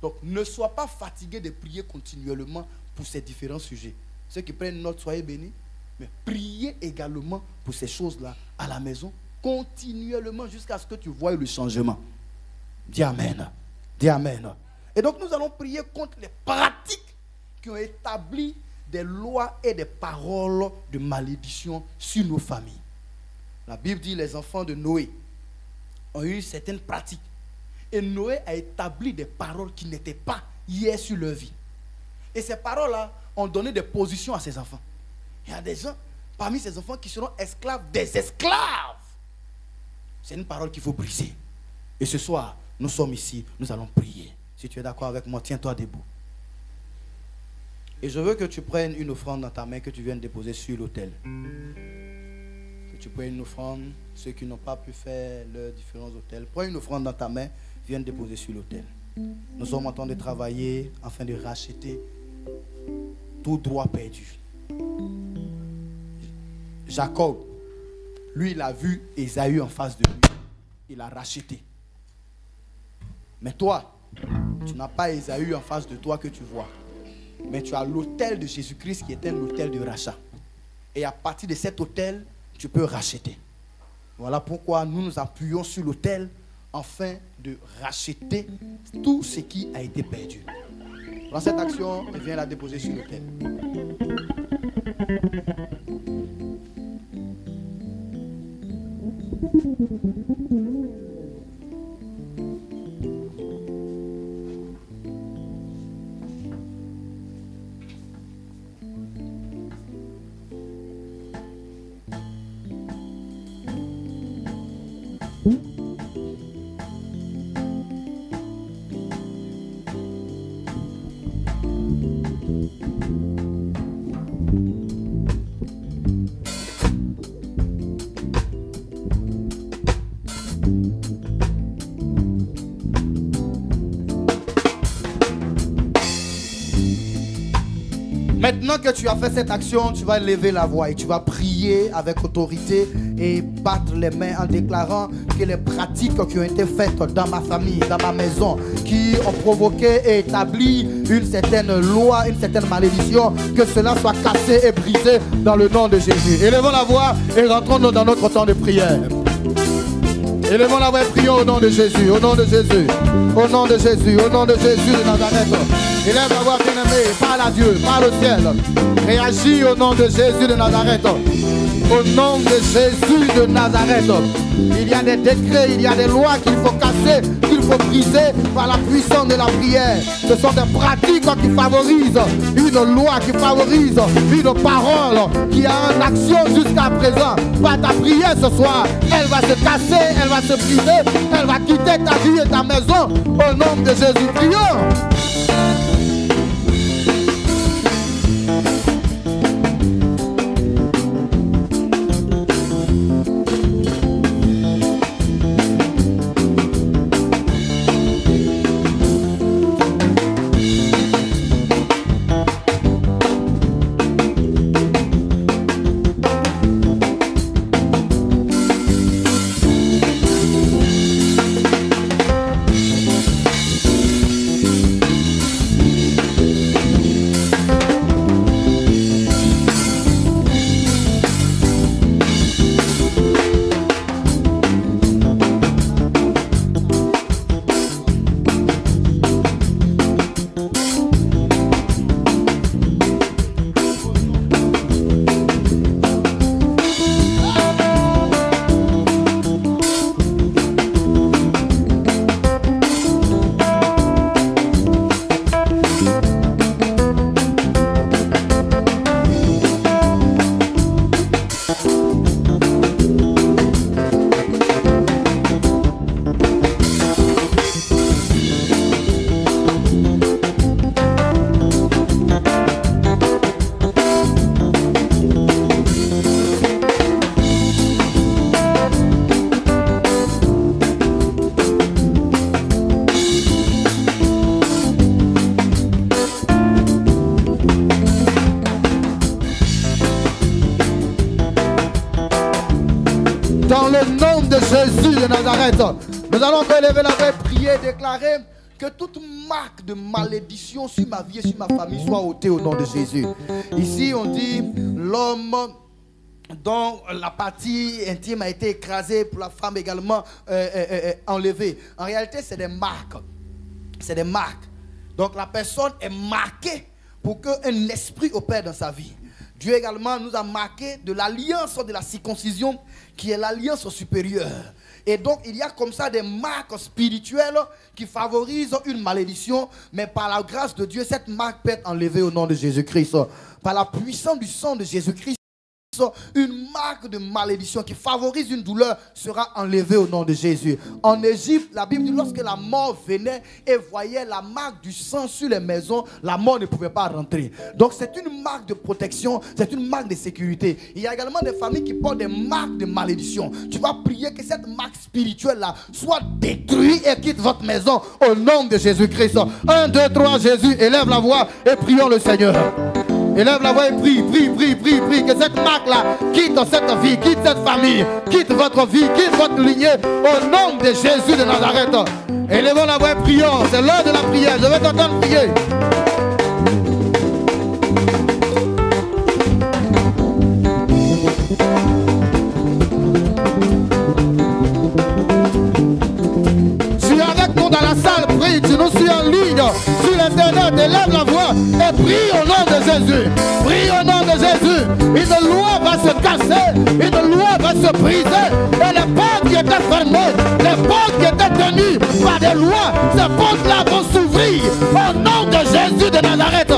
Donc ne sois pas fatigué de prier continuellement pour ces différents sujets. Ceux qui prennent note, soyez bénis. Mais priez également pour ces choses-là à la maison, continuellement jusqu'à ce que tu voies le changement. Dis Amen. Dis Amen. Et donc nous allons prier contre les pratiques qui ont établi des lois et des paroles de malédiction sur nos familles. La Bible dit les enfants de Noé ont eu certaines pratiques. Et Noé a établi des paroles qui n'étaient pas hier sur leur vie. Et ces paroles-là ont donné des positions à ses enfants. Il y a des gens parmi ces enfants qui seront esclaves des esclaves. C'est une parole qu'il faut briser. Et ce soir, nous sommes ici, nous allons prier. Si tu es d'accord avec moi, tiens-toi debout. Et je veux que tu prennes une offrande dans ta main que tu viennes déposer sur l'autel. Que tu prennes une offrande, ceux qui n'ont pas pu faire leurs différents autels. Prends une offrande dans ta main, viens déposer sur l'autel. Nous sommes en train de travailler afin de racheter tout droit perdu. Jacob, lui, il a vu Ésaü en face de lui. Il a racheté. Mais toi, tu n'as pas Ésaü en face de toi que tu vois. Mais tu as l'autel de Jésus-Christ qui est un autel de rachat. Et à partir de cet autel, tu peux racheter. Voilà pourquoi nous nous appuyons sur l'autel afin de racheter tout ce qui a été perdu. Dans cette action, viens la déposer sur l'autel. Maintenant que tu as fait cette action, tu vas lever la voix et tu vas prier avec autorité et battre les mains en déclarant que les pratiques qui ont été faites dans ma famille, dans ma maison, qui ont provoqué et établi une certaine loi, une certaine malédiction, que cela soit cassé et brisé dans le nom de Jésus. Élevons la voix et rentrons dans notre temps de prière. Élevons la voix et prions au nom de Jésus, au nom de Jésus, au nom de Jésus, au nom de Jésus de Nazareth. Élève la voix, bien-aimé, parle à Dieu, parle au ciel. Réagis au nom de Jésus de Nazareth. Au nom de Jésus de Nazareth. Il y a des décrets, il y a des lois qu'il faut casser, qu'il faut briser par la puissance de la prière. Ce sont des pratiques qui favorisent une loi, qui favorise une parole qui a une action jusqu'à présent. Par ta prière ce soir, elle va se casser, elle va se briser, elle va quitter ta vie et ta maison. Au nom de Jésus, prions. Jésus de Nazareth. Nous allons élever la voix, prier, déclarer que toute marque de malédiction sur ma vie et sur ma famille soit ôtée au nom de Jésus. Ici, on dit l'homme dont la partie intime a été écrasée, pour la femme également enlevée. En réalité, c'est des marques. C'est des marques. Donc la personne est marquée pour qu'un esprit opère dans sa vie. Dieu également nous a marqué de l'alliance de la circoncision qui est l'alliance supérieure. Et donc il y a comme ça des marques spirituelles qui favorisent une malédiction, mais par la grâce de Dieu, cette marque peut être enlevée au nom de Jésus-Christ. Par la puissance du sang de Jésus-Christ, une marque de malédiction qui favorise une douleur sera enlevée au nom de Jésus. En Égypte, la Bible dit lorsque la mort venait et voyait la marque du sang sur les maisons, la mort ne pouvait pas rentrer. Donc c'est une marque de protection, c'est une marque de sécurité. Il y a également des familles qui portent des marques de malédiction. Tu vas prier que cette marque spirituelle là soit détruite et quitte votre maison au nom de Jésus-Christ. 1, 2, 3, Jésus, élève la voix et prions le Seigneur. Élève la voix et prie, prie, que cette marque-là quitte cette vie, quitte cette famille, quitte votre vie, quitte votre lignée, au nom de Jésus de Nazareth. Élevons la voix et prions, c'est l'heure de la prière, je vais t'entendre prier. Tu es avec nous dans la salle, prie, tu nous suis en ligne, sur l'internet, élève la voix et prie au nom de Jésus. Prie au nom de Jésus. Une loi va se casser, une loi va se briser. Et les portes qui étaient fermées, les portes qui étaient tenues par des lois, ces portes-là vont s'ouvrir au nom de Jésus de Nazareth.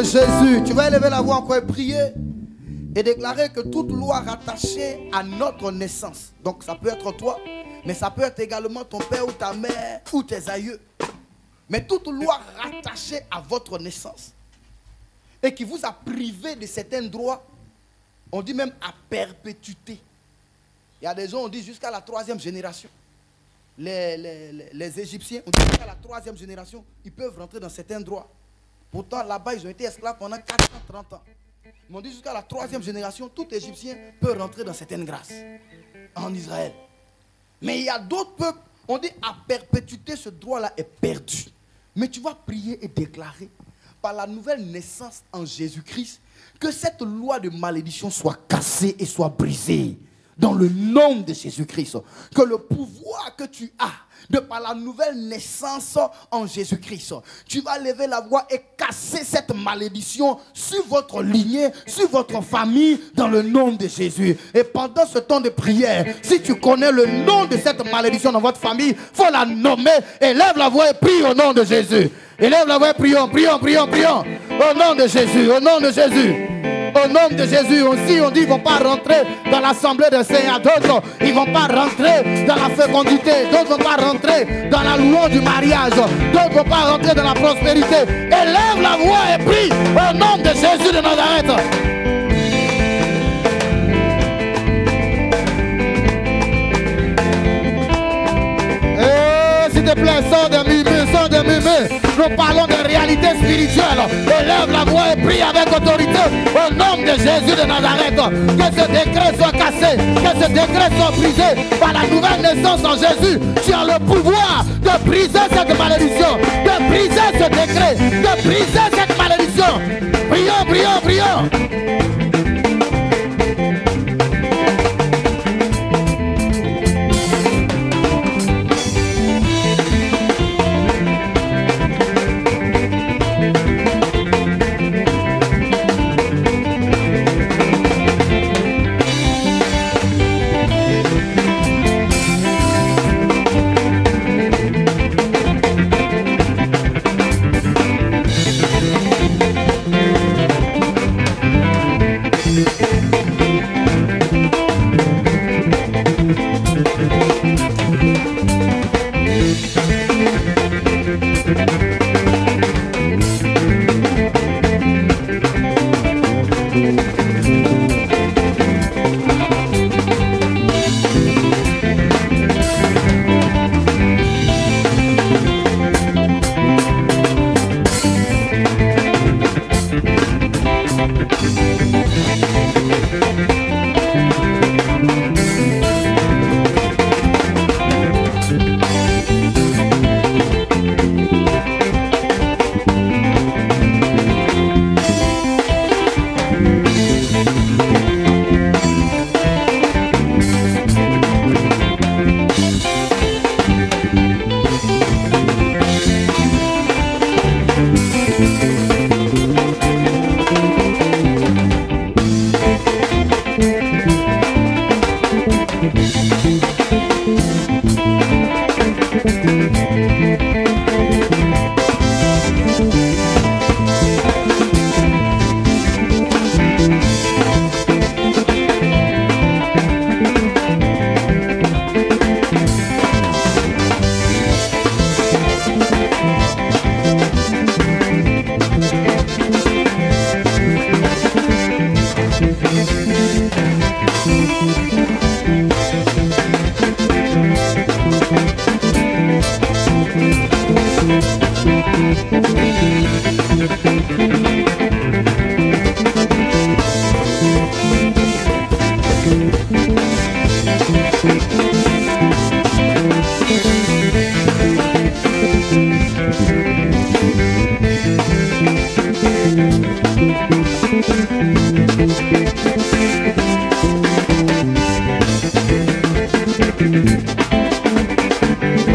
Jésus, tu vas élever la voix encore et prier et déclarer que toute loi rattachée à notre naissance, donc ça peut être toi, mais ça peut être également ton père ou ta mère ou tes aïeux, mais toute loi rattachée à votre naissance et qui vous a privé de certains droits, on dit même à perpétuité, Il y a des gens, on dit jusqu'à la 3e génération. Les Égyptiens, on dit jusqu'à la 3e génération, ils peuvent rentrer dans certains droits. Pourtant, là-bas, ils ont été esclaves pendant 430 ans. Ils m'ont dit jusqu'à la 3e génération, tout Égyptien peut rentrer dans certaines grâces en Israël. Mais il y a d'autres peuples, on dit à perpétuité, ce droit-là est perdu. Mais tu vas prier et déclarer par la nouvelle naissance en Jésus-Christ que cette loi de malédiction soit cassée et soit brisée. Dans le nom de Jésus-Christ, que le pouvoir que tu as de par la nouvelle naissance en Jésus-Christ, tu vas lever la voix et casser cette malédiction sur votre lignée, sur votre famille, dans le nom de Jésus. Et pendant ce temps de prière, si tu connais le nom de cette malédiction dans votre famille, il faut la nommer. Élève la voix et prie au nom de Jésus. Élève la voix et prions, prions, prions, prions. Au nom de Jésus, au nom de Jésus. Au nom de Jésus aussi, on dit qu'ils ne vont pas rentrer dans l'assemblée des saints. D'autres, ils ne vont pas rentrer dans la fécondité. D'autres ne vont pas rentrer dans la louange du mariage. D'autres ne vont pas rentrer dans la prospérité. Élève la voix et prie au nom de Jésus de Nazareth. S'il te plaît, sors des murmures, sors des murmures. Nous parlons de réalité spirituelle. Élève la voix et prie avec autorité au nom de Jésus de Nazareth. Que ce décret soit cassé, que ce décret soit brisé par la nouvelle naissance en Jésus. Tu as le pouvoir de briser cette malédiction, de briser ce décret, de briser cette malédiction. Prions, prions, prions.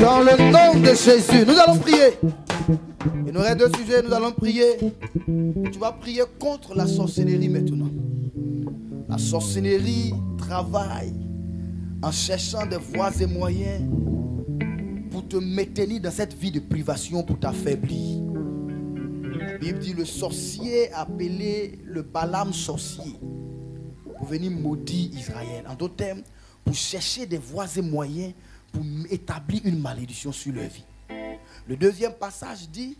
Dans le nom de Jésus, nous allons prier. Il nous reste deux sujets, nous allons prier. Tu vas prier contre la sorcellerie maintenant. La sorcellerie travaille en cherchant des voies et moyens pour te maintenir dans cette vie de privation, pour t'affaiblir. La Bible dit le sorcier appelé le Balaam sorcier pour venir maudire Israël. En d'autres termes, pour chercher des voies et moyens pour établir une malédiction sur leur vie. Le deuxième passage dit,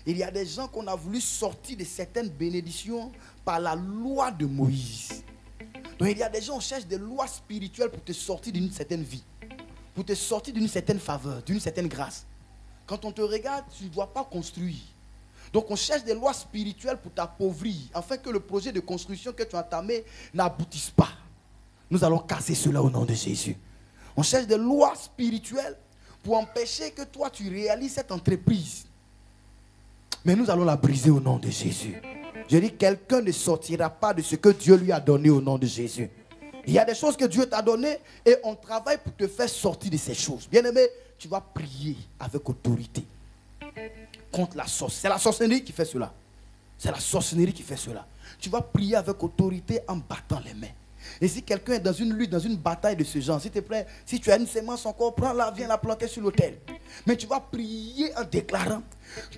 il y a des gens qu'on a voulu sortir de certaines bénédictions par la loi de Moïse. Donc il y a des gens qui cherchent des lois spirituelles pour te sortir d'une certaine vie, pour te sortir d'une certaine faveur, d'une certaine grâce. Quand on te regarde, tu ne dois pas construire. Donc on cherche des lois spirituelles pour t'appauvrir, afin que le projet de construction que tu as entamé n'aboutisse pas. Nous allons casser cela au nom de Jésus. On cherche des lois spirituelles pour empêcher que toi tu réalises cette entreprise. Mais nous allons la briser au nom de Jésus. Je dis, quelqu'un ne sortira pas de ce que Dieu lui a donné au nom de Jésus. Il y a des choses que Dieu t'a données et on travaille pour te faire sortir de ces choses. Bien-aimé, tu vas prier avec autorité contre la sorcellerie. C'est la sorcellerie qui fait cela. C'est la sorcellerie qui fait cela. Tu vas prier avec autorité en battant les mains. Et si quelqu'un est dans une lutte, dans une bataille de ce genre, s'il te plaît, si tu as une semence encore, prends-la, viens la planter sur l'autel. Mais tu vas prier en déclarant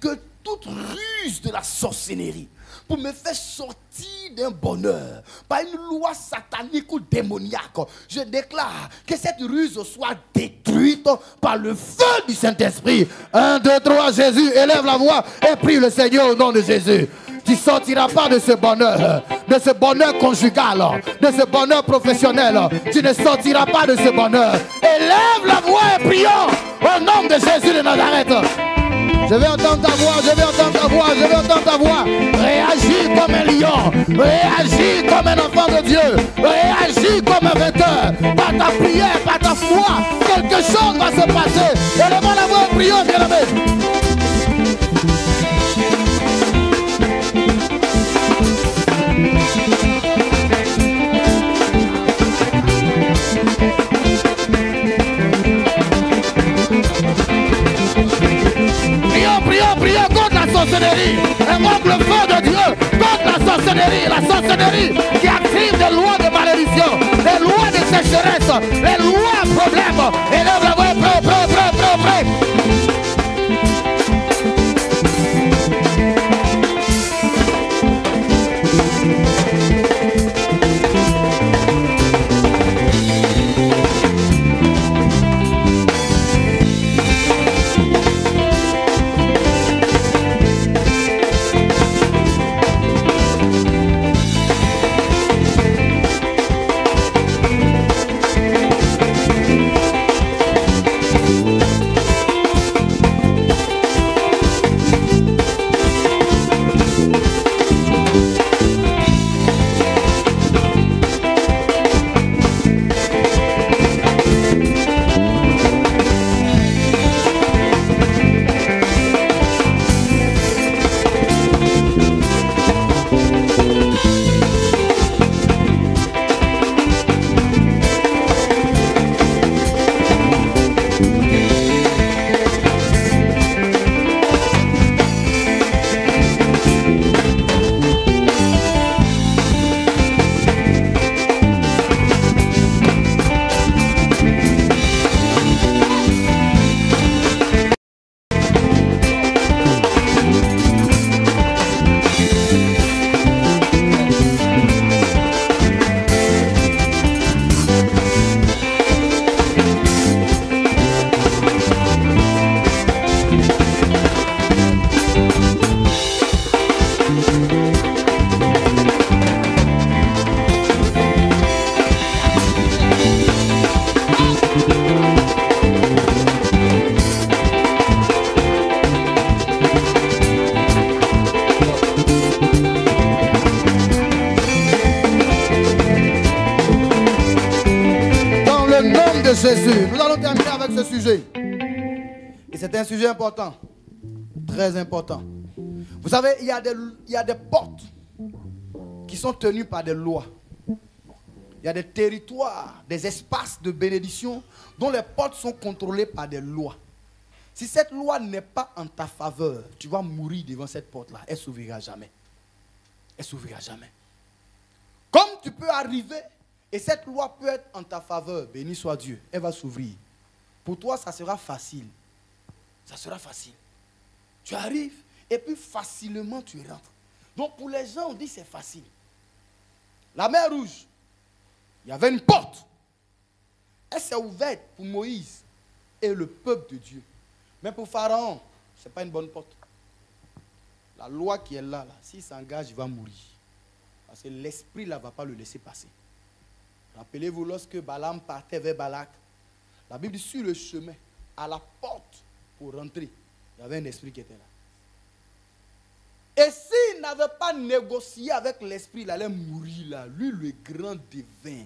que toute ruse de la sorcellerie pour me faire sortir d'un bonheur par une loi satanique ou démoniaque, je déclare que cette ruse soit détruite par le feu du Saint-Esprit. 1, 2, 3, Jésus, élève la voix et prie le Seigneur au nom de Jésus. Tu ne sortiras pas de ce bonheur conjugal, de ce bonheur professionnel. Tu ne sortiras pas de ce bonheur. Élève la voix et prions au nom de Jésus de Nazareth. Je vais entendre ta voix, je vais entendre ta voix, je vais entendre ta voix. Réagis comme un lion, réagis comme un enfant de Dieu, réagis comme un vainqueur. Par ta prière, par ta foi, quelque chose va se passer. Élevons la voix et prions, bien-aimés. Prions contre la sorcellerie. Invoque le feu de Dieu contre la sorcellerie qui active des lois de malédiction, des lois de sécheresse, les lois à problème. Élève la voix, prêt. Jésus. Nous allons terminer avec ce sujet. Et c'est un sujet important. Très important. Vous savez, il y a des portes qui sont tenues par des lois. Il y a des territoires, des espaces de bénédiction dont les portes sont contrôlées par des lois. Si cette loi n'est pas en ta faveur, tu vas mourir devant cette porte-là. Elle ne s'ouvrira jamais. Elle ne s'ouvrira jamais. Comme tu peux arriver et cette loi peut être en ta faveur, béni soit Dieu, elle va s'ouvrir. Pour toi, ça sera facile. Ça sera facile. Tu arrives et puis facilement tu rentres. Donc pour les gens, on dit c'est facile. La mer Rouge, il y avait une porte. Elle s'est ouverte pour Moïse et le peuple de Dieu. Mais pour Pharaon, ce n'est pas une bonne porte. La loi qui est là, s'il s'engage, il va mourir. Parce que l'esprit là ne va pas le laisser passer. Rappelez-vous, lorsque Balaam partait vers Balak, la Bible dit sur le chemin, à la porte pour rentrer, il y avait un esprit qui était là. Et s'il n'avait pas négocié avec l'esprit, il allait mourir là. Lui, le grand devin,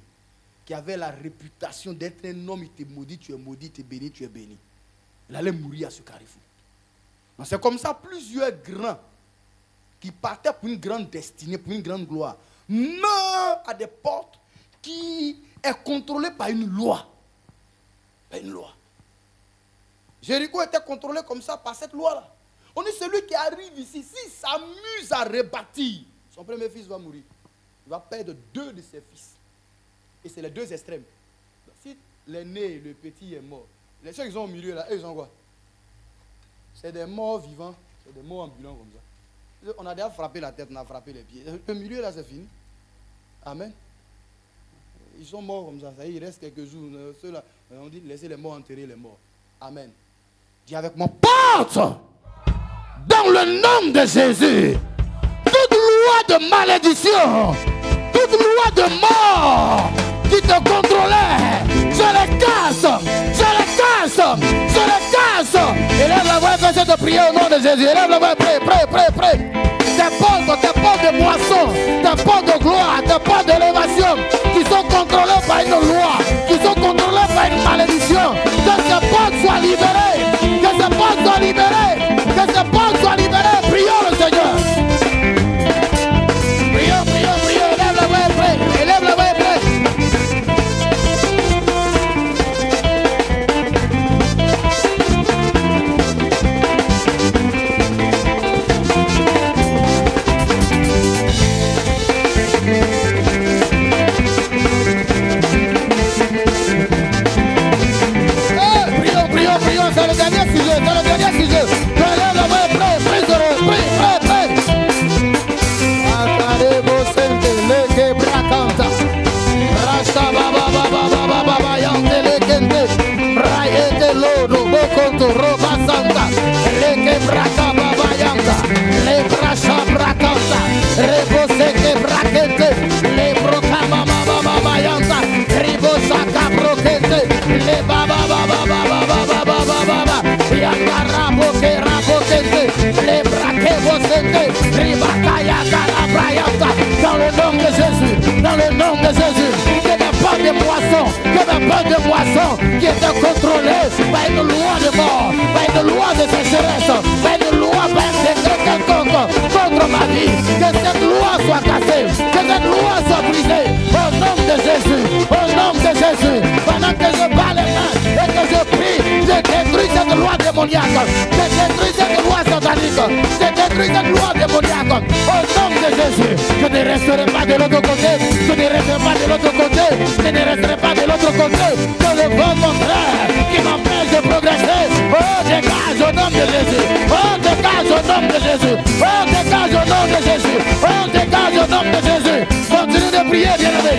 qui avait la réputation d'être un homme, il te maudit, tu es maudit, tu es béni, tu es béni. Il allait mourir à ce carrefour. C'est comme ça, plusieurs grands qui partaient pour une grande destinée, pour une grande gloire, meurent à des portes qui est contrôlée par une loi. Par une loi. Jéricho était contrôlé comme ça par cette loi-là. On dit celui qui arrive ici, s'il s'amuse à rebâtir, son premier fils va mourir. Il va perdre 2 de ses fils. Et c'est les 2 extrêmes. Si l'aîné, le petit est mort, les ceux qui sont au milieu là, eux ils ont quoi? C'est des morts vivants, c'est des morts ambulants comme ça. On a déjà frappé la tête, on a frappé les pieds. Le milieu là c'est fini. Amen. Ils sont morts comme ça, il reste quelques jours. Ceux-là, on dit laissez les morts enterrer les morts. Amen. Dis avec moi, porte dans le nom de Jésus toute loi de malédiction, toute loi de mort qui te contrôlait, je les casse, je les casse, je les casse. Élève la voix, fais cette prière au nom de Jésus. Élève la voix, prie, prie, prie, prie. Tes portes de moisson, tes portes de gloire, tes portes d'élévation qui sont contrôlées par une loi, qui sont contrôlées par une malédiction. Que ces portes soient libérées, que ces portes soient libérées, que ces portes soient libérées. Prions le Seigneur. Prions, prions, prions. Élève la voix, prie. Élève la voix, prie. C'est le dernier sujet, c'est le dernier sujet. Relève la main, prêt, prie, prêt, prêt. Akarebo sente leke brakanta. Rasta baba baba baba baba yante lekente. Braete lodo bokonto roba santa. Leke braka baba yanta. Le brasha brakanta. Rebo seke brakente. Le broka mama baba yanta. Ribo saka brokente. Le baba baba baba baba. Yangaraboke rabokente, les braquets vocente, ribakaya galabrayanta. Dans le nom de Jésus, dans le nom de Jésus, que des pas de moisson, que des pas de moisson qui étaient contrôlés par une loi de mort, par une loi de sécheresse, par une loi, par un décret quelconque contre ma vie. Que cette loi soit cassée, que cette loi soit brisée. Au nom de Jésus, au nom de Jésus, pendant que je bats les mains et que je prie, je détruis cette loi démoniaque, je détruis cette loi satanique, je détruis cette loi démoniaque. Au nom de Jésus, je ne resterai pas de l'autre côté, je ne resterai pas de l'autre côté, je ne resterai pas de l'autre côté, que le vent contraire qui m'empêche de progresser. Oh, dégage au nom de Jésus, oh, dégage au nom de Jésus, oh, dégage au nom de Jésus, oh, dégage au nom de Jésus. Continue de prier, bien-aimé.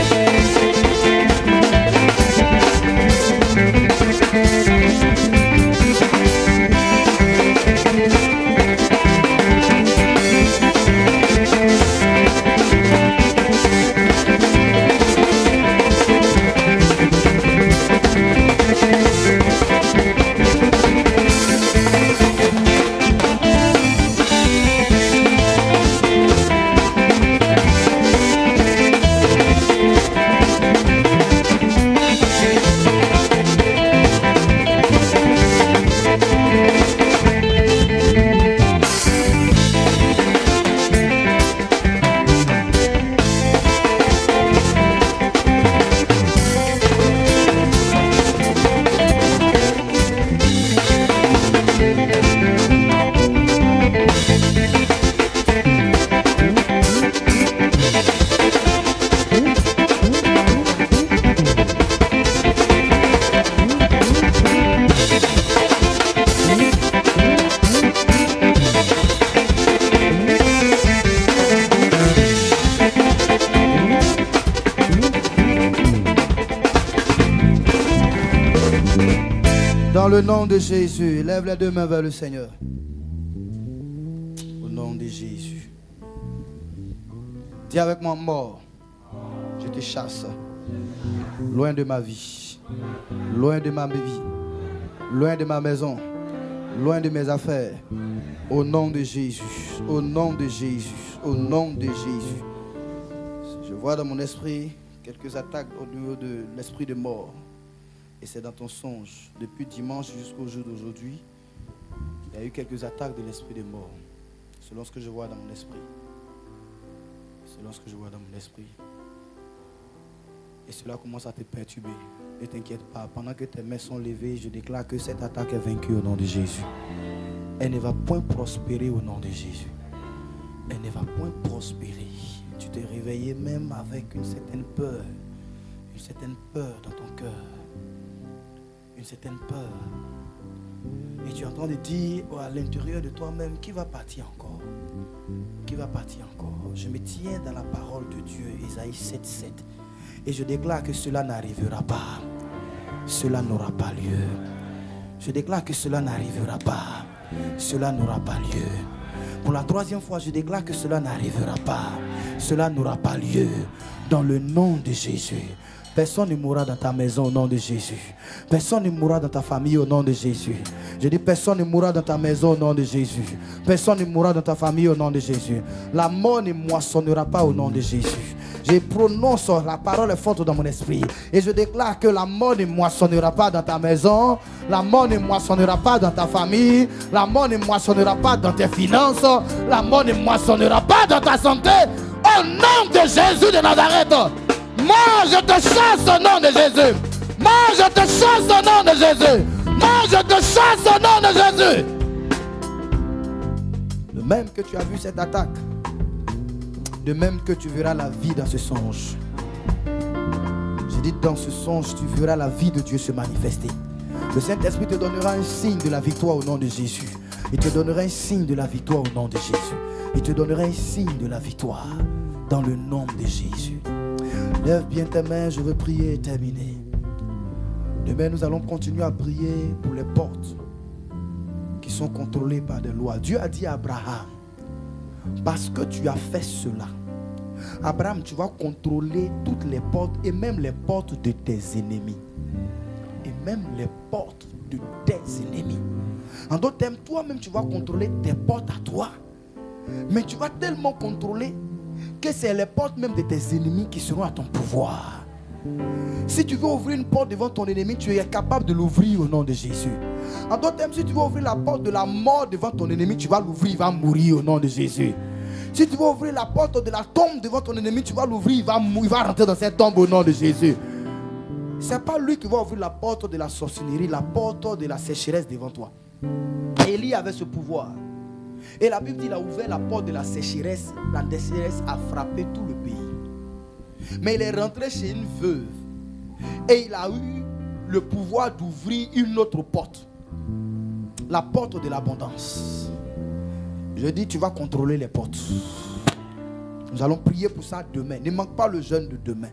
Dans le nom de Jésus, lève les 2 mains vers le Seigneur. Au nom de Jésus. Dis avec moi, mort, je te chasse. loin de ma vie, loin de ma vie, loin de ma maison, loin de mes affaires. Au nom de Jésus, au nom de Jésus, au nom de Jésus. Je vois dans mon esprit quelques attaques au niveau de l'esprit de mort. Et c'est dans ton songe. Depuis dimanche jusqu'au jour d'aujourd'hui, il y a eu quelques attaques de l'esprit de mort. Selon ce que je vois dans mon esprit. Selon ce que je vois dans mon esprit. Et cela commence à te perturber. Ne t'inquiète pas. Pendant que tes mains sont levées, je déclare que cette attaque est vaincue au nom de Jésus. Elle ne va point prospérer au nom de Jésus. Elle ne va point prospérer. Tu t'es réveillé même avec une certaine peur. Une certaine peur dans ton cœur. Une certaine peur. Et tu es en train de dire à l'intérieur de toi-même, qui va partir encore? Qui va partir encore? Je me tiens dans la parole de Dieu, Isaïe 7:7. Et je déclare que cela n'arrivera pas. Cela n'aura pas lieu. Je déclare que cela n'arrivera pas. Cela n'aura pas lieu. Pour la troisième fois, je déclare que cela n'arrivera pas. Cela n'aura pas lieu. Dans le nom de Jésus. Personne ne mourra dans ta maison au nom de Jésus. Personne ne mourra dans ta famille au nom de Jésus. Je dis personne ne mourra dans ta maison au nom de Jésus. Personne ne mourra dans ta famille au nom de Jésus. La mort ne moissonnera pas au nom de Jésus. Je prononce la parole forte dans mon esprit. Et je déclare que la mort ne moissonnera pas dans ta maison. La mort ne moissonnera pas dans ta famille. La mort ne moissonnera pas dans tes finances. La mort ne moissonnera pas dans ta santé. Au nom de Jésus de Nazareth. Moi je te chasse au nom de Jésus. Moi je te chasse au nom de Jésus. Moi je te chasse au nom de Jésus. De même que tu as vu cette attaque, de même que tu verras la vie dans ce songe. Je dis dans ce songe, tu verras la vie de Dieu se manifester. Le Saint-Esprit te donnera un signe de la victoire au nom de Jésus. Il te donnera un signe de la victoire au nom de Jésus. Il te donnera un signe de la victoire dans le nom de Jésus. Lève bien tes mains, je veux prier et terminer. Demain, nous allons continuer à prier pour les portes qui sont contrôlées par des lois. Dieu a dit à Abraham, parce que tu as fait cela, Abraham, tu vas contrôler toutes les portes et même les portes de tes ennemis. Et même les portes de tes ennemis. En d'autres termes, toi-même, tu vas contrôler tes portes à toi. Mais tu vas tellement contrôler que c'est les portes même de tes ennemis qui seront à ton pouvoir. Si tu veux ouvrir une porte devant ton ennemi, tu es capable de l'ouvrir au nom de Jésus. En d'autres termes, si tu veux ouvrir la porte de la mort devant ton ennemi, tu vas l'ouvrir, il va mourir au nom de Jésus. Si tu veux ouvrir la porte de la tombe devant ton ennemi, tu vas l'ouvrir, il va rentrer dans cette tombe au nom de Jésus. Ce n'est pas lui qui va ouvrir la porte de la sorcellerie, la porte de la sécheresse devant toi. Élie avait ce pouvoir. Et la Bible dit qu'il a ouvert la porte de la sécheresse. La sécheresse a frappé tout le pays. Mais il est rentré chez une veuve. Et il a eu le pouvoir d'ouvrir une autre porte. La porte de l'abondance. Je dis, tu vas contrôler les portes. Nous allons prier pour ça demain. Ne manque pas le jeûne de demain.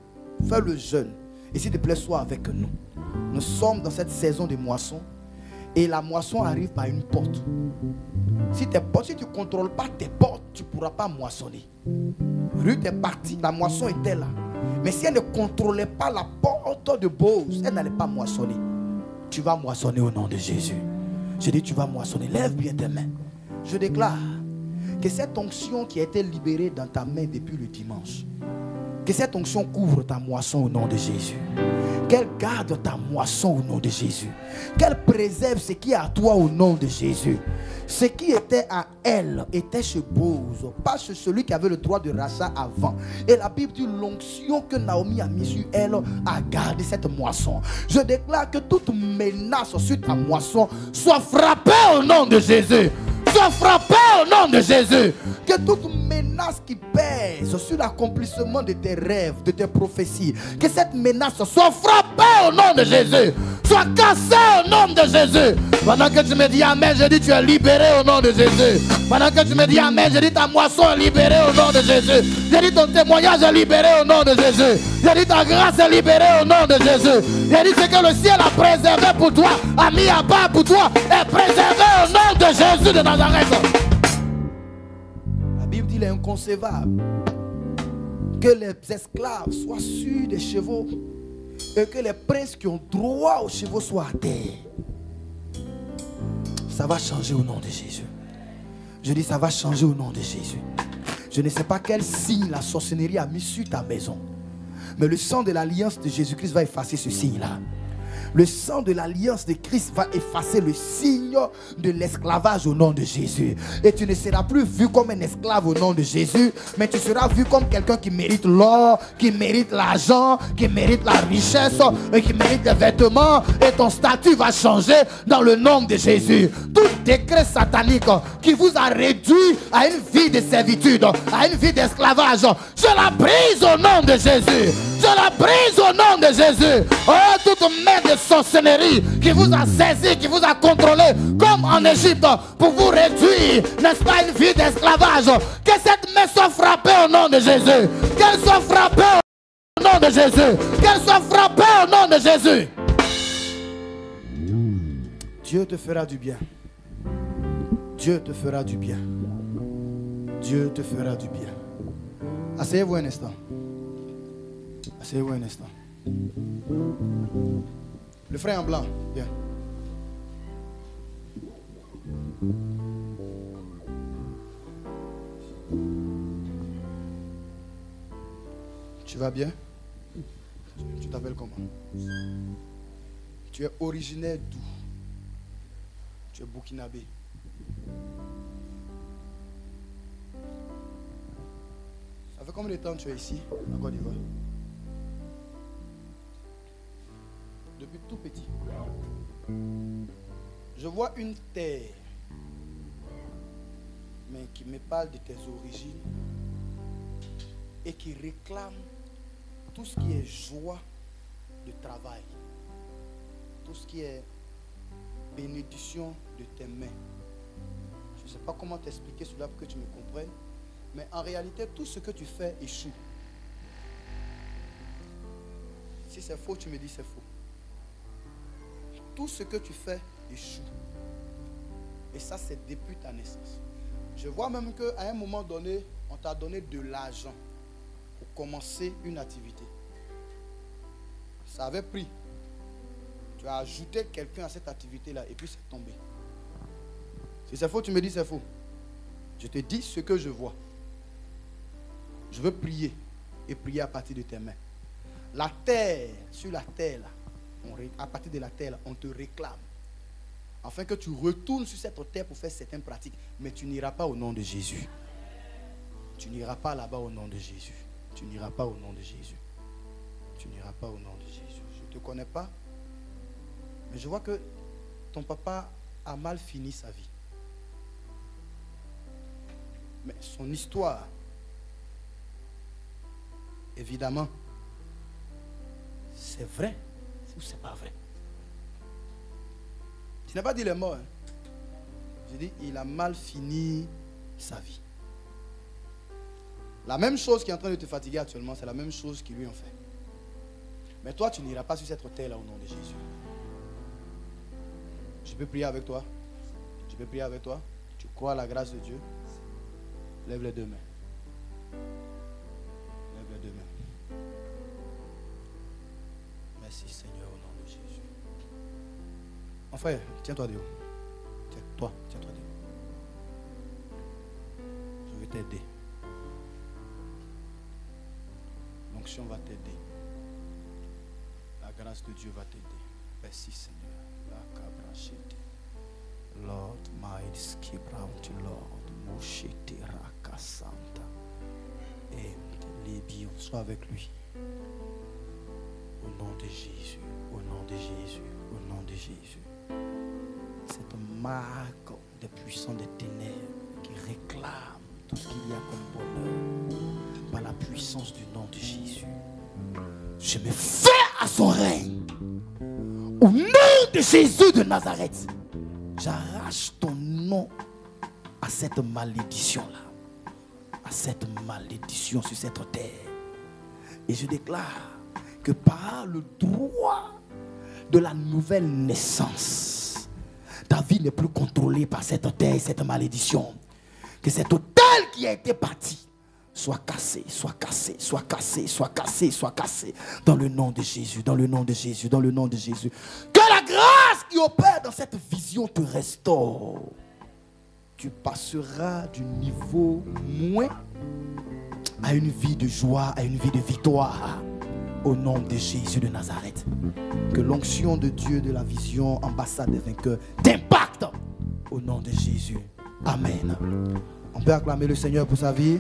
Fais le jeûne. Et s'il te plaît, sois avec nous. Nous sommes dans cette saison de moisson. Et la moisson arrive par une porte. Si tu ne contrôles pas tes portes, tu ne pourras pas moissonner. Ruth est partie, la moisson était là. Mais si elle ne contrôlait pas la porte de Boaz, elle n'allait pas moissonner. Tu vas moissonner au nom de Jésus. Je dis, tu vas moissonner. Lève bien tes mains. Je déclare que cette onction qui a été libérée dans ta main depuis le dimanche, que cette onction couvre ta moisson au nom de Jésus. Qu'elle garde ta moisson au nom de Jésus. Qu'elle préserve ce qui est à toi au nom de Jésus. Ce qui était à elle était chez Boaz, pas chez celui qui avait le droit de rachat avant. Et la Bible dit l'onction que Naomi a mise sur elle a gardé cette moisson. Je déclare que toute menace sur ta moisson soit frappée au nom de Jésus. Soit frappée au nom de Jésus. Que toute menace qui pèse sur l'accomplissement de tes rêves, de tes prophéties, que cette menace soit frappée au nom de Jésus. Soit cassée au nom de Jésus. Pendant que tu me dis amen, je dis tu es libéré au nom de Jésus. Pendant que tu me dis amen, je dis ta moisson est libérée au nom de Jésus. Je dis ton témoignage est libéré au nom de Jésus. Je dis ta grâce est libérée au nom de Jésus. Je dis ce que le ciel a préservé pour toi, a mis à part pour toi, est préservé au nom de Jésus de Nazareth. La Bible dit qu'il est inconcevable Que les esclaves soient sur des chevaux et que les princes qui ont droit aux chevaux soient à terre. Ça va changer au nom de Jésus. Je dis ça va changer au nom de Jésus. Je ne sais pas quel signe la sorcellerie a mis sur ta maison. Mais le sang de l'alliance de Jésus-Christ va effacer ce signe-là. Le sang de l'alliance de Christ va effacer le signe de l'esclavage au nom de Jésus. Et tu ne seras plus vu comme un esclave au nom de Jésus, mais tu seras vu comme quelqu'un qui mérite l'or, qui mérite l'argent, qui mérite la richesse, et qui mérite des vêtements. Et ton statut va changer dans le nom de Jésus. Tout décret satanique qui vous a réduit à une vie de servitude, à une vie d'esclavage, je la brise au nom de Jésus. Je la brise au nom de Jésus. Oh, toute main de sorcellerie qui vous a saisi, qui vous a contrôlé, comme en Égypte, pour vous réduire, n'est-ce pas, une vie d'esclavage. Que cette main soit frappée au nom de Jésus. Qu'elle soit frappée au nom de Jésus. Qu'elle soit frappée au nom de Jésus. Dieu te fera du bien. Dieu te fera du bien. Dieu te fera du bien. Asseyez-vous un instant. Asseyez-vous un instant. Le frère en blanc, viens. Tu vas bien? Tu t'appelles comment? Tu es originaire d'où? Tu es burkinabé. Ça fait combien de temps que tu es ici, en Côte d'Ivoire? Depuis tout petit. Je vois une terre, mais qui me parle de tes origines et qui réclame tout ce qui est joie de travail, tout ce qui est bénédiction de tes mains. Je ne sais pas comment t'expliquer cela pour que tu me comprennes, mais en réalité, tout ce que tu fais échoue. Si c'est faux, tu me dis c'est faux. Tout ce que tu fais échoue. Et ça, c'est depuis ta naissance. Je vois même qu'à un moment donné, on t'a donné de l'argent pour commencer une activité. Ça avait pris. Tu as ajouté quelqu'un à cette activité-là et puis c'est tombé. Si c'est faux, tu me dis c'est faux. Je te dis ce que je vois. Je veux prier et prier à partir de tes mains. La terre, sur la terre, là, à partir de la terre, là, on te réclame. Afin que tu retournes sur cette terre pour faire certaines pratiques. Mais tu n'iras pas au nom de Jésus. Tu n'iras pas là-bas au nom de Jésus. Tu n'iras pas au nom de Jésus. Tu n'iras pas au nom de Jésus. Je ne te connais pas. Mais je vois que ton papa a mal fini sa vie. Mais son histoire, évidemment, c'est vrai ou c'est pas vrai? Je n'ai pas dit les mots. J'ai dit, il a mal fini sa vie. La même chose qui est en train de te fatiguer actuellement, c'est la même chose qu'ils lui ont fait. Mais toi, tu n'iras pas sur cette terre-là au nom de Jésus. Je peux prier avec toi? Je peux prier avec toi? Tu crois à la grâce de Dieu? Lève les deux mains. Lève les deux mains. Merci Seigneur au nom de Jésus. Mon frère, tiens-toi de haut. Tiens-toi de haut. Je vais t'aider. L'onction va t'aider. La grâce de Dieu va t'aider. Merci Seigneur. Lord, my skibraunt, Lord, Moshete Rakasanta. Et les biens, sois avec lui. Au nom de Jésus, au nom de Jésus, au nom de Jésus. Cette marque des puissants des ténèbres qui réclame tout ce qu'il y a comme bonheur par la puissance du nom de Jésus. Je me fais à son règne. Au nom de Jésus de Nazareth, j'arrache ton nom à cette malédiction-là. À cette malédiction sur cette terre. Et je déclare que par le droit de la nouvelle naissance, ta vie n'est plus contrôlée par cette terre et cette malédiction. Que cet autel qui a été bâti soit cassé, soit cassé, soit cassé, soit cassé, soit cassé. Dans le nom de Jésus, dans le nom de Jésus, dans le nom de Jésus. Que la grâce qui opère dans cette vision te restaure. Tu passeras du niveau moins à une vie de joie, à une vie de victoire. Au nom de Jésus de Nazareth. Que l'onction de Dieu de la vision, ambassade des vainqueurs, t'impacte. Au nom de Jésus. Amen. On peut acclamer le Seigneur pour sa vie.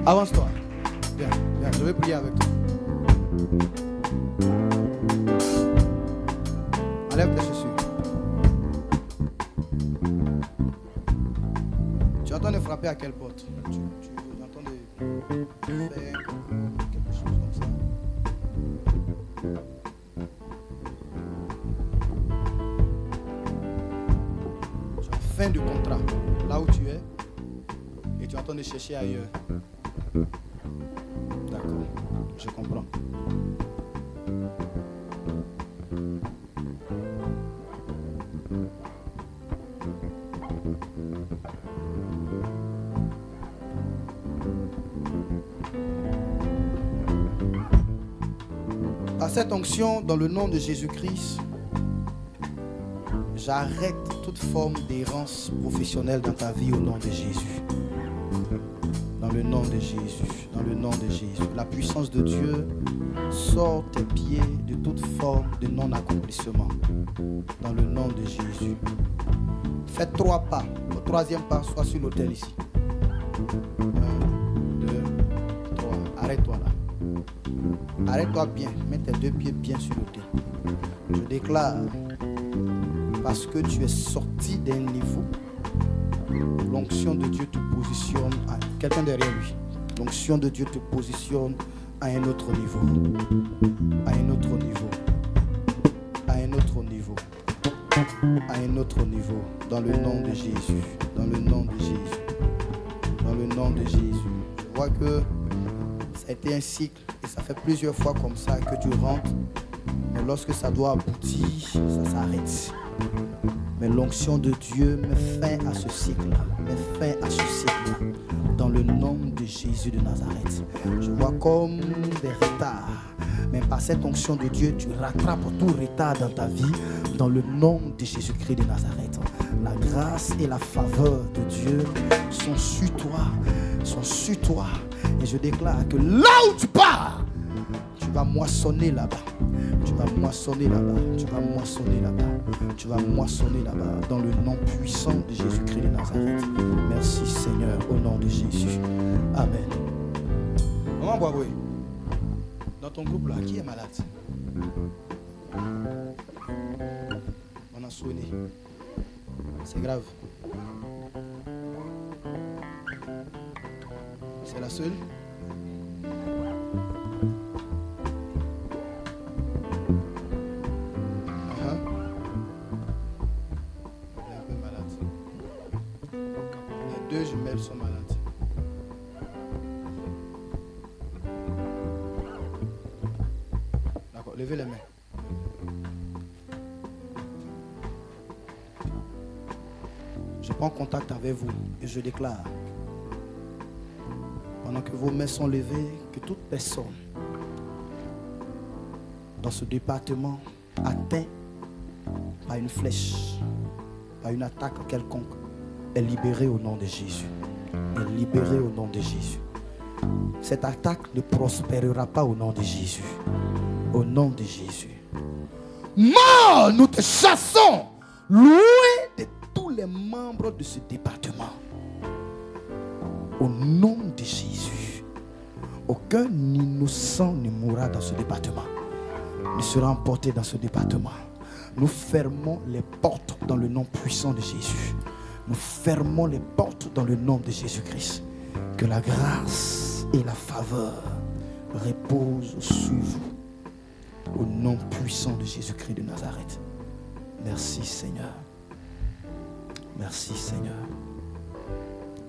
Avance-toi. Viens, viens, je vais prier avec toi. Enlève tes chaussures. Tu entends de frapper à quelle porte? Tu entends de faire quelque chose comme ça. Fin de contrat, là où tu es, et tu es en train de chercher ailleurs. D'accord, je comprends. Par cette onction, dans le nom de Jésus-Christ, j'arrête toute forme d'errance professionnelle dans ta vie au nom de Jésus. Dans le nom de Jésus. Dans le nom de Jésus. La puissance de Dieu sort tes pieds de toute forme de non-accomplissement. Dans le nom de Jésus. Faites 3 pas. Le 3e pas, soit sur l'autel ici. 1, 2, 3. Arrête-toi là. Arrête-toi bien. Mets tes 2 pieds bien sur l'autel. Je déclare, parce que tu es sorti d'un niveau, l'onction de Dieu te positionne à quelqu'un derrière lui. L'onction de Dieu te positionne à un autre niveau. À un autre niveau. À un autre niveau. À un autre niveau. Dans le nom de Jésus. Dans le nom de Jésus. Dans le nom de Jésus. Je vois que ça a été un cycle et ça fait plusieurs fois comme ça que tu rentres. Mais lorsque ça doit aboutir, ça s'arrête. Mais l'onction de Dieu met fin à ce cycle-là. Met fin à ce cycle-là. Dans le nom de Jésus de Nazareth. Je vois comme des retards. Mais par cette onction de Dieu, tu rattrapes tout retard dans ta vie. Dans le nom de Jésus-Christ de Nazareth. La grâce et la faveur de Dieu sont sur toi. Sont sur toi. Et je déclare que là où tu pars, tu vas moissonner là-bas. Tu vas moissonner là-bas. Tu vas moissonner là-bas. Tu vas moissonner là-bas. Dans le nom puissant de Jésus-Christ de Nazareth. Merci Seigneur, au nom de Jésus. Amen. Maman Boaboué, dans ton groupe là, qui est malade? On a soigné. C'est grave. C'est la seule? Deux jumelles sont malades. D'accord, levez les mains. Je prends contact avec vous et je déclare, pendant que vos mains sont levées, que toute personne dans ce département atteint par une flèche, par une attaque quelconque, est libérée au nom de Jésus. Est libérée au nom de Jésus. Cette attaque ne prospérera pas au nom de Jésus. Au nom de Jésus. Mort, nous te chassons loin de tous les membres de ce département. Au nom de Jésus. Aucun innocent ne mourra dans ce département. Ne sera emporté dans ce département. Nous fermons les portes dans le nom puissant de Jésus. Nous fermons les portes dans le nom de Jésus-Christ. Que la grâce et la faveur reposent sur vous. Au nom puissant de Jésus-Christ de Nazareth. Merci Seigneur. Merci Seigneur.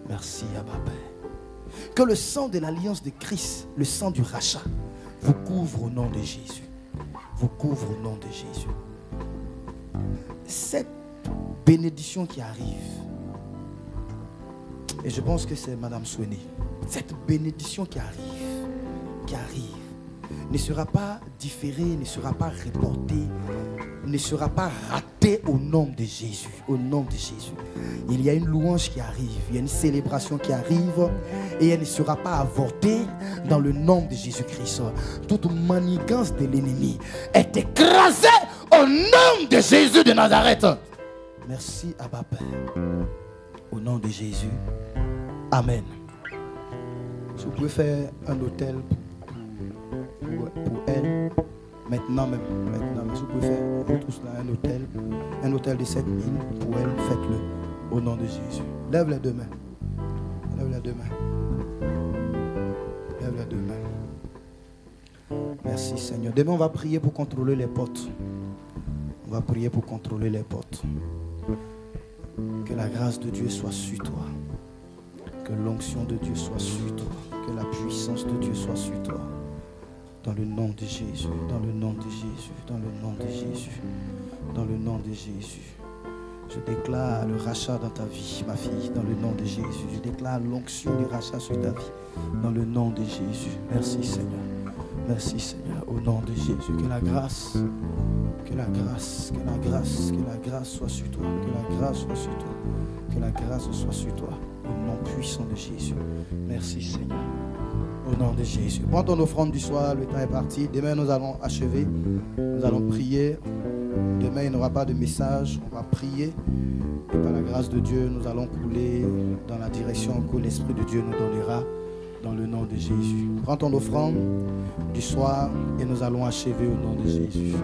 Merci Abba Père. Que le sang de l'alliance de Christ, le sang du rachat, vous couvre au nom de Jésus. Vous couvre au nom de Jésus. Cette bénédiction qui arrive, Et je pense que c'est Madame Soueni. Cette bénédiction qui arrive, ne sera pas différée, ne sera pas reportée, ne sera pas ratée au nom de Jésus. Au nom de Jésus. Il y a une louange qui arrive, il y a une célébration qui arrive et elle ne sera pas avortée dans le nom de Jésus-Christ. Toute manigance de l'ennemi est écrasée au nom de Jésus de Nazareth. Merci Abba Père. Au nom de Jésus. Amen. Si vous pouvez faire un hôtel pour elle, maintenant même, si vous pouvez faire vous tous là un hôtel de 7 000 pour elle, faites-le au nom de Jésus. Lève les deux mains. Lève les deux mains. Lève les deux mains. Merci Seigneur. Demain on va prier pour contrôler les portes. On va prier pour contrôler les portes. Que la grâce de Dieu soit sur toi. Que l'onction de Dieu soit sur toi. Que la puissance de Dieu soit sur toi. Dans le nom de Jésus. Dans le nom de Jésus. Dans le nom de Jésus. Dans le nom de Jésus. Je déclare le rachat dans ta vie, ma fille. Dans le nom de Jésus. Je déclare l'onction du rachat sur ta vie. Dans le nom de Jésus. Merci Seigneur. Merci Seigneur. Au nom de Jésus. Que la grâce soit sur toi. Que la grâce soit sur toi. Que la grâce soit sur toi. Au nom puissant de Jésus. Merci Seigneur. Au nom de Jésus. Prends ton offrande du soir. Le temps est parti. Demain nous allons achever. Nous allons prier. Demain il n'y aura pas de message. On va prier. Et par la grâce de Dieu, nous allons couler dans la direction que l'Esprit de Dieu nous donnera. Dans le nom de Jésus. Prends ton offrande du soir et nous allons achever au nom de Jésus.